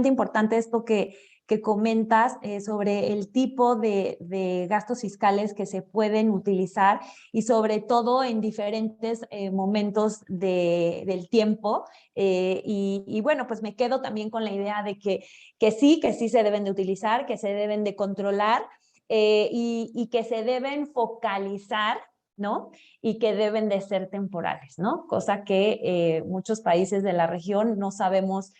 importante esto que comentas sobre el tipo de gastos fiscales que se pueden utilizar y sobre todo en diferentes momentos del tiempo. Y bueno, pues me quedo también con la idea de que sí se deben de utilizar, que se deben de controlar y que se deben focalizar, ¿no? Y que deben de ser temporales, ¿no? Cosa que muchos países de la región no sabemos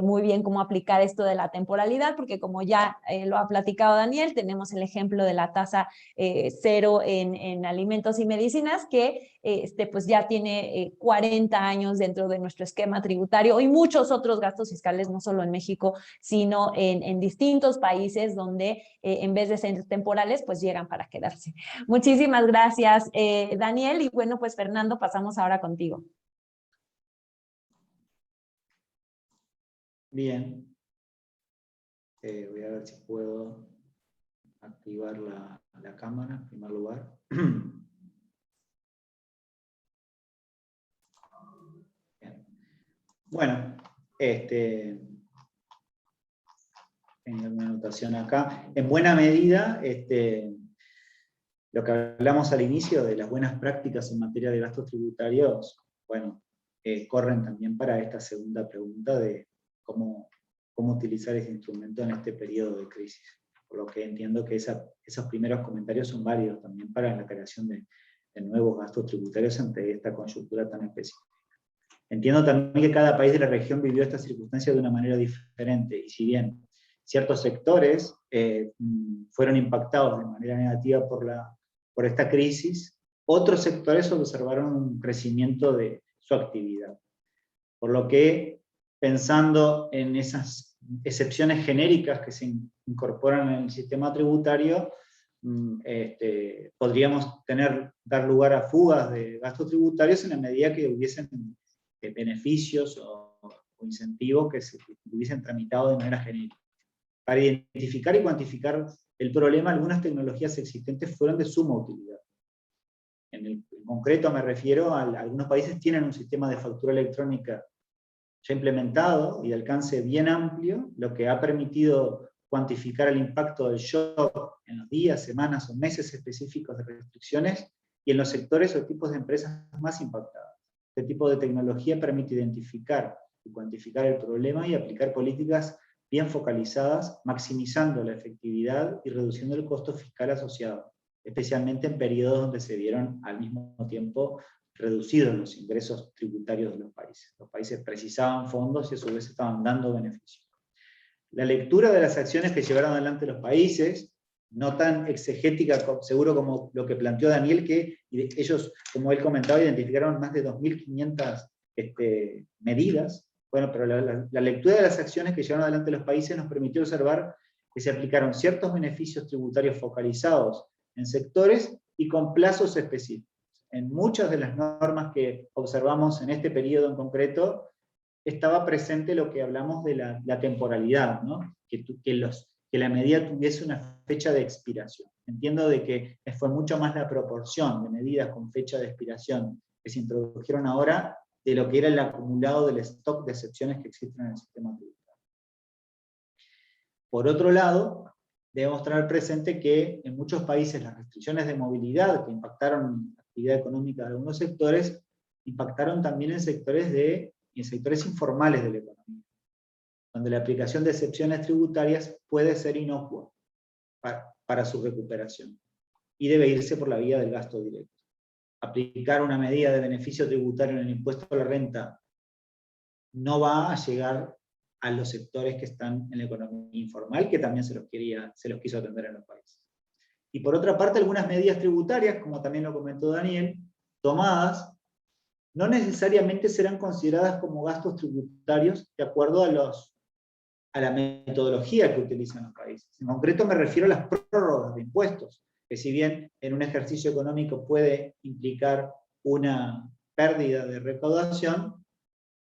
muy bien cómo aplicar esto de la temporalidad, porque como ya lo ha platicado Daniel, tenemos el ejemplo de la tasa cero en alimentos y medicinas, que pues ya tiene 40 años dentro de nuestro esquema tributario, y muchos otros gastos fiscales, no solo en México, sino en distintos países donde en vez de ser temporales, pues llegan para quedarse. Muchísimas gracias, Daniel, y bueno, pues Fernando, pasamos ahora contigo. Bien. Voy a ver si puedo activar la cámara en primer lugar. Bien. Bueno, tengo una anotación acá. En buena medida, lo que hablamos al inicio de las buenas prácticas en materia de gastos tributarios, bueno, corren también para esta segunda pregunta de cómo utilizar ese instrumento en este periodo de crisis. Por lo que entiendo que esos primeros comentarios son válidos también para la creación de nuevos gastos tributarios ante esta coyuntura tan específica. Entiendo también que cada país de la región vivió esta circunstancia de una manera diferente, y si bien ciertos sectores fueron impactados de manera negativa por esta crisis, otros sectores observaron un crecimiento de su actividad. Por lo que, pensando en esas excepciones genéricas que se incorporan en el sistema tributario, podríamos dar lugar a fugas de gastos tributarios en la medida que hubiesen beneficios o incentivos que se hubiesen tramitado de manera genérica. Para identificar y cuantificar el problema, algunas tecnologías existentes fueron de suma utilidad. En concreto me refiero a algunos países tienen un sistema de factura electrónica ya implementado y de alcance bien amplio, lo que ha permitido cuantificar el impacto del shock en los días, semanas o meses específicos de restricciones y en los sectores o tipos de empresas más impactadas. Este tipo de tecnología permite identificar y cuantificar el problema y aplicar políticas bien focalizadas, maximizando la efectividad y reduciendo el costo fiscal asociado, especialmente en periodos donde se vieron al mismo tiempo reducidos los ingresos tributarios de los países. Los países precisaban fondos y a su vez estaban dando beneficios. La lectura de las acciones que llevaron adelante los países, no tan exegética seguro como lo que planteó Daniel, que ellos, como él comentaba, identificaron más de 2.500 medidas. Bueno, pero la lectura de las acciones que llevaron adelante los países nos permitió observar que se aplicaron ciertos beneficios tributarios focalizados en sectores y con plazos específicos. En muchas de las normas que observamos en este periodo en concreto, estaba presente lo que hablamos de la temporalidad, ¿no? Que la medida tuviese una fecha de expiración. Entiendo de que fue mucho más la proporción de medidas con fecha de expiración que se introdujeron ahora de lo que era el acumulado del stock de excepciones que existen en el sistema tributario. Por otro lado, debemos tener presente que en muchos países las restricciones de movilidad que impactaron la actividad económica de algunos sectores, impactaron también en sectores informales de la economía, donde la aplicación de excepciones tributarias puede ser inocua para su recuperación, y debe irse por la vía del gasto directo. Aplicar una medida de beneficio tributario en el impuesto a la renta no va a llegar a los sectores que están en la economía informal, que también se los quiso atender en los países. Y por otra parte, algunas medidas tributarias, como también lo comentó Daniel, tomadas, no necesariamente serán consideradas como gastos tributarios de acuerdo a la metodología que utilizan los países. En concreto me refiero a las prórrogas de impuestos, que si bien en un ejercicio económico puede implicar una pérdida de recaudación,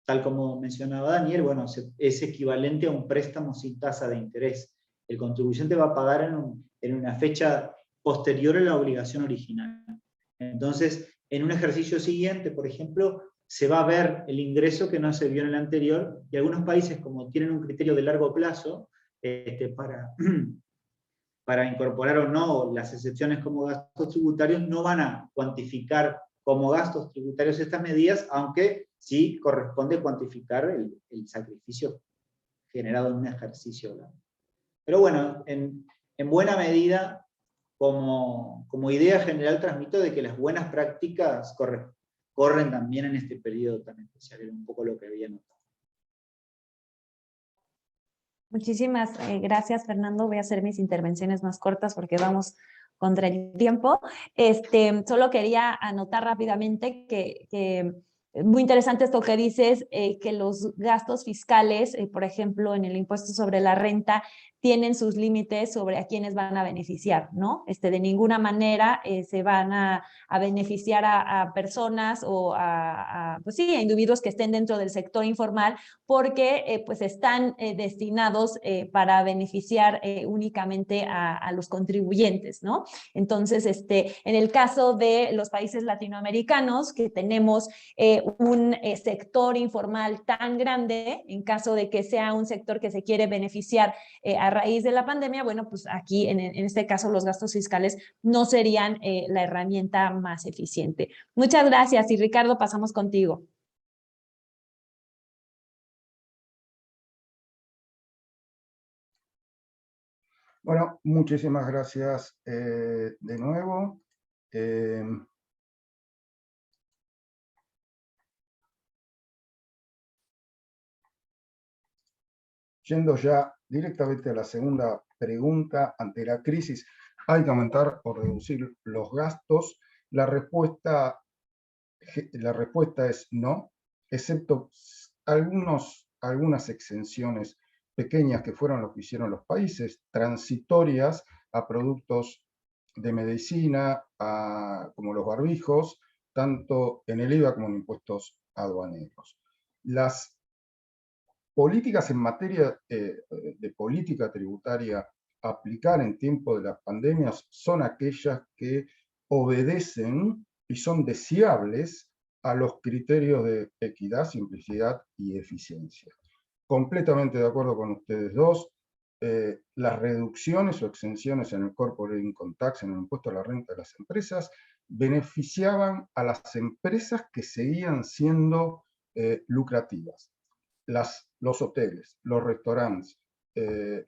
tal como mencionaba Daniel, bueno, es equivalente a un préstamo sin tasa de interés. El contribuyente va a pagar en una fecha posterior a la obligación original. Entonces, en un ejercicio siguiente, por ejemplo, se va a ver el ingreso que no se vio en el anterior, y algunos países, como tienen un criterio de largo plazo, para incorporar o no las excepciones como gastos tributarios, no van a cuantificar como gastos tributarios estas medidas, aunque sí corresponde cuantificar el sacrificio generado en un ejercicio. Pero bueno, en buena medida, como idea general, transmito de que las buenas prácticas corren también en este periodo tan especial, era un poco lo que había notado. Muchísimas gracias, Fernando. Voy a hacer mis intervenciones más cortas porque vamos contra el tiempo. Solo quería anotar rápidamente que muy interesante esto que dices, que los gastos fiscales, por ejemplo, en el impuesto sobre la renta, tienen sus límites sobre a quiénes van a beneficiar, ¿no? De ninguna manera se van a beneficiar a personas o pues sí, a individuos que estén dentro del sector informal, porque pues están destinados para beneficiar únicamente a los contribuyentes, ¿no? Entonces, en el caso de los países latinoamericanos, que tenemos un sector informal tan grande, en caso de que sea un sector que se quiere beneficiar a raíz de la pandemia, bueno, pues aquí en este caso los gastos fiscales no serían la herramienta más eficiente. Muchas gracias, y Ricardo, pasamos contigo. Bueno, muchísimas gracias de nuevo. Yendo ya directamente a la segunda pregunta, ante la crisis, ¿hay que aumentar o reducir los gastos? La respuesta es no, excepto algunas exenciones pequeñas que fueron lo que hicieron los países, transitorias a productos de medicina, como los barbijos, tanto en el IVA como en impuestos aduaneros. Las políticas en materia de política tributaria a aplicar en tiempo de las pandemias son aquellas que obedecen y son deseables a los criterios de equidad, simplicidad y eficiencia. Completamente de acuerdo con ustedes dos. Las reducciones o exenciones en el corporate income tax, en el impuesto a la renta de las empresas, beneficiaban a las empresas que seguían siendo lucrativas. Los hoteles, los restaurantes,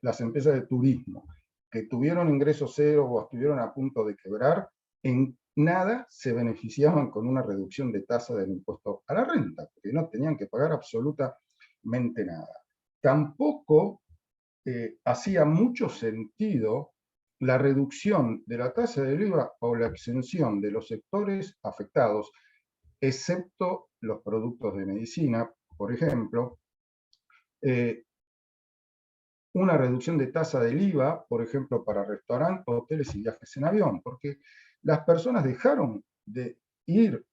las empresas de turismo, que tuvieron ingresos cero o estuvieron a punto de quebrar, en nada se beneficiaban con una reducción de tasa del impuesto a la renta, porque no tenían que pagar absolutamente nada. Tampoco hacía mucho sentido la reducción de la tasa del IVA o la exención de los sectores afectados, excepto los productos de medicina, por ejemplo, una reducción de tasa del IVA, por ejemplo, para restaurantes, hoteles y viajes en avión, porque las personas dejaron de ir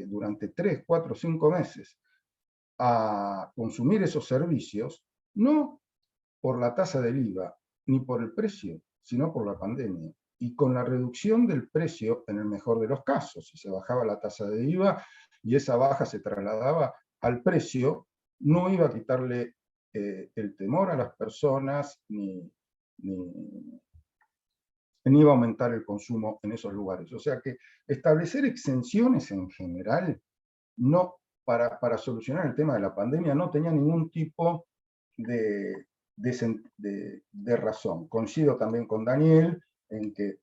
durante 3, 4, 5 meses a consumir esos servicios, no por la tasa del IVA, ni por el precio, sino por la pandemia. Y con la reducción del precio, en el mejor de los casos, si se bajaba la tasa de IVA y esa baja se trasladaba al precio, no iba a quitarle el temor a las personas, ni iba a aumentar el consumo en esos lugares. O sea que establecer exenciones en general, no, para solucionar el tema de la pandemia, no tenía ningún tipo de razón. Coincido también con Daniel en que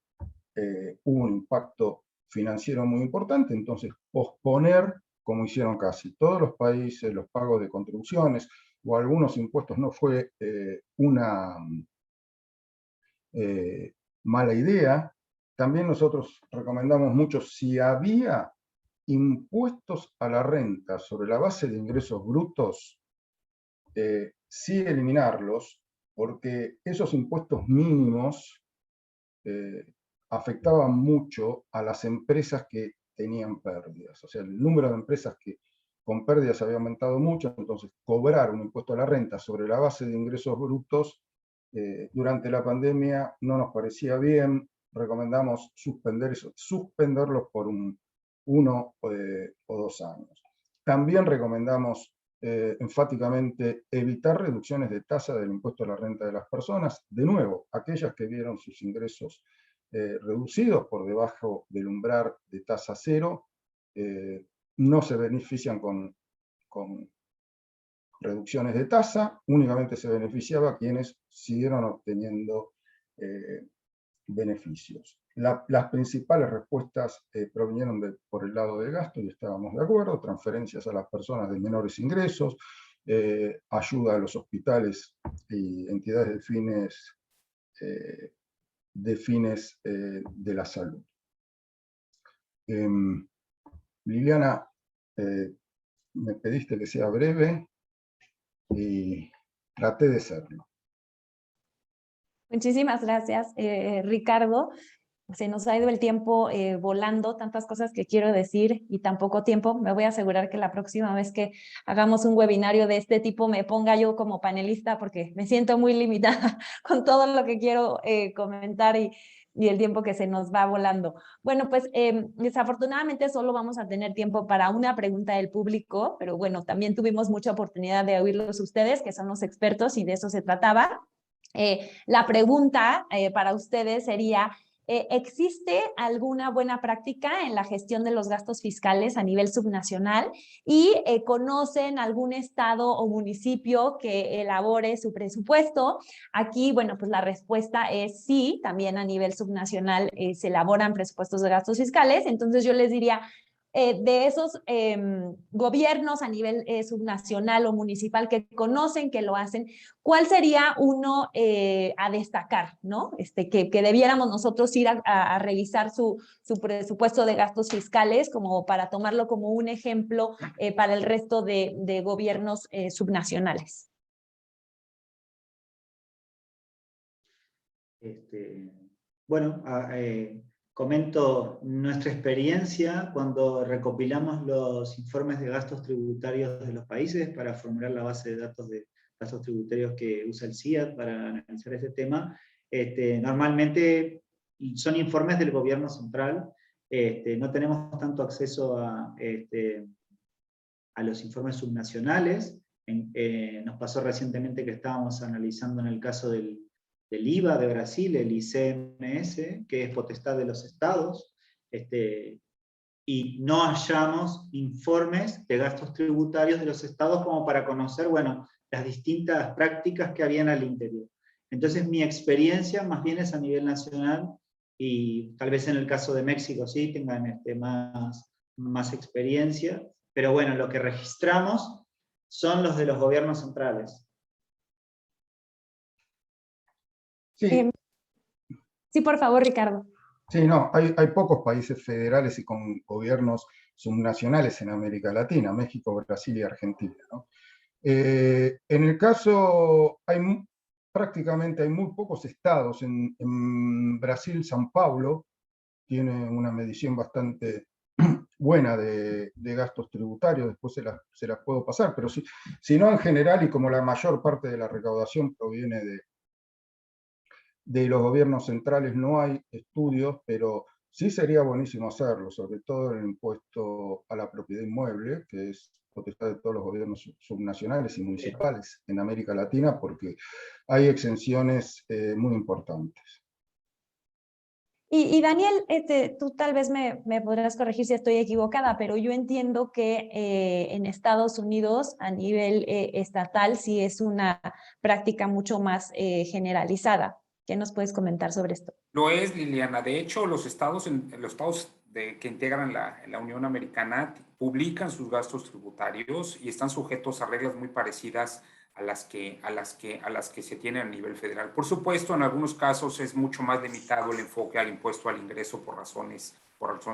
hubo un impacto financiero muy importante, entonces posponer, como hicieron casi todos los países, los pagos de contribuciones o algunos impuestos no fue una mala idea. También nosotros recomendamos mucho, si había impuestos a la renta sobre la base de ingresos brutos, sí eliminarlos, porque esos impuestos mínimos afectaban mucho a las empresas que tenían pérdidas. O sea, el número de empresas que con pérdidas había aumentado mucho, entonces cobrar un impuesto a la renta sobre la base de ingresos brutos durante la pandemia no nos parecía bien, recomendamos suspenderlos por 1 o 2 años. También recomendamos enfáticamente evitar reducciones de tasa del impuesto a la renta de las personas. De nuevo, aquellas que vieron sus ingresos reducidos por debajo del umbral de tasa cero, no se benefician con reducciones de tasa, únicamente se beneficiaba a quienes siguieron obteniendo beneficios. Las principales respuestas provinieron por el lado del gasto, y estábamos de acuerdo: transferencias a las personas de menores ingresos, ayuda a los hospitales y entidades de fines de la salud. Liliana, me pediste que sea breve y traté de serlo. Muchísimas gracias, Ricardo. Se nos ha ido el tiempo volando, tantas cosas que quiero decir y tan poco tiempo. Me voy a asegurar que la próxima vez que hagamos un webinario de este tipo me ponga yo como panelista, porque me siento muy limitada con todo lo que quiero comentar y el tiempo que se nos va volando. Bueno, pues desafortunadamente solo vamos a tener tiempo para una pregunta del público, pero bueno, también tuvimos mucha oportunidad de oírlos ustedes, que son los expertos, y de eso se trataba. La pregunta para ustedes sería: ¿existe alguna buena práctica en la gestión de los gastos fiscales a nivel subnacional? ¿Y conocen algún estado o municipio que elabore su presupuesto? Aquí, bueno, pues la respuesta es sí, también a nivel subnacional se elaboran presupuestos de gastos fiscales. Entonces yo les diría, de esos gobiernos a nivel subnacional o municipal que conocen, que lo hacen, ¿cuál sería uno a destacar, ¿no? Que debiéramos nosotros ir a revisar su presupuesto de gastos fiscales, como para tomarlo como un ejemplo para el resto de gobiernos subnacionales? Bueno, comento nuestra experiencia cuando recopilamos los informes de gastos tributarios de los países para formular la base de datos de gastos tributarios que usa el CIAT para analizar este tema. Normalmente son informes del gobierno central. No tenemos tanto acceso a los informes subnacionales. Nos pasó recientemente que estábamos analizando en el caso del IVA de Brasil, el ICMS, que es potestad de los estados, y no hallamos informes de gastos tributarios de los estados como para conocer, bueno, las distintas prácticas que habían al interior. Entonces mi experiencia más bien es a nivel nacional, y tal vez en el caso de México sí tengan más experiencia, pero bueno, lo que registramos son los de los gobiernos centrales. Sí. Sí, por favor, Ricardo. Sí, no, hay pocos países federales y con gobiernos subnacionales en América Latina: México, Brasil y Argentina, ¿no? En el caso, prácticamente hay muy pocos estados. En Brasil, São Paulo tiene una medición bastante buena de gastos tributarios, después se las puedo pasar, pero si no, en general, y como la mayor parte de la recaudación proviene de los gobiernos centrales, no hay estudios, pero sí sería buenísimo hacerlo, sobre todo el impuesto a la propiedad inmueble, que es potestad de todos los gobiernos subnacionales y municipales en América Latina, porque hay exenciones muy importantes. Y Daniel, tú tal vez me podrás corregir si estoy equivocada, pero yo entiendo que en Estados Unidos, a nivel estatal, sí es una práctica mucho más generalizada. ¿Qué nos puedes comentar sobre esto? Lo es, Liliana. De hecho, los estados que integran la Unión Americana publican sus gastos tributarios y están sujetos a reglas muy parecidas a las que se tienen a nivel federal. Por supuesto, en algunos casos es mucho más limitado el enfoque al impuesto al ingreso por razones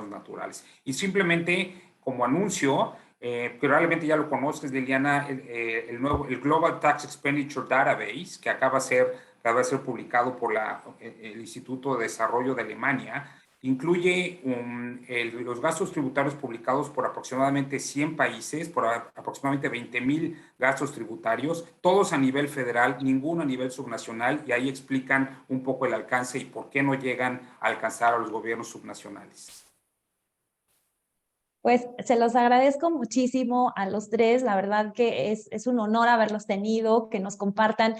naturales. Y simplemente, como anuncio, probablemente ya lo conoces, Liliana, el Global Tax Expenditure Database, que acaba de ser publicado por el Instituto de Desarrollo de Alemania, Incluye los gastos tributarios publicados por aproximadamente 100 países, por aproximadamente 20,000 gastos tributarios, todos a nivel federal, ninguno a nivel subnacional, y ahí explican un poco el alcance y por qué no llegan a alcanzar a los gobiernos subnacionales. Pues se los agradezco muchísimo a los tres, la verdad que es un honor haberlos tenido, que nos compartan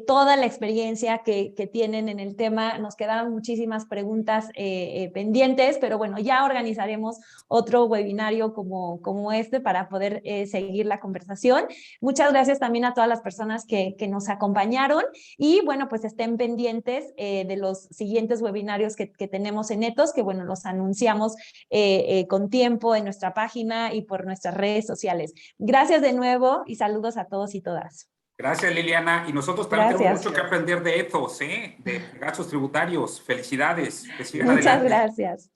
toda la experiencia que tienen en el tema. Nos quedaban muchísimas preguntas pendientes, pero bueno, ya organizaremos otro webinario como este para poder seguir la conversación. Muchas gracias también a todas las personas que nos acompañaron y bueno, pues estén pendientes de los siguientes webinarios que tenemos en Ethos, que bueno, los anunciamos con tiempo en nuestra página y por nuestras redes sociales. Gracias de nuevo y saludos a todos y todas. Gracias, Liliana. Y nosotros también tenemos mucho que aprender de Ethos, de gastos tributarios. Felicidades. Que sigan Muchas adelante. gracias.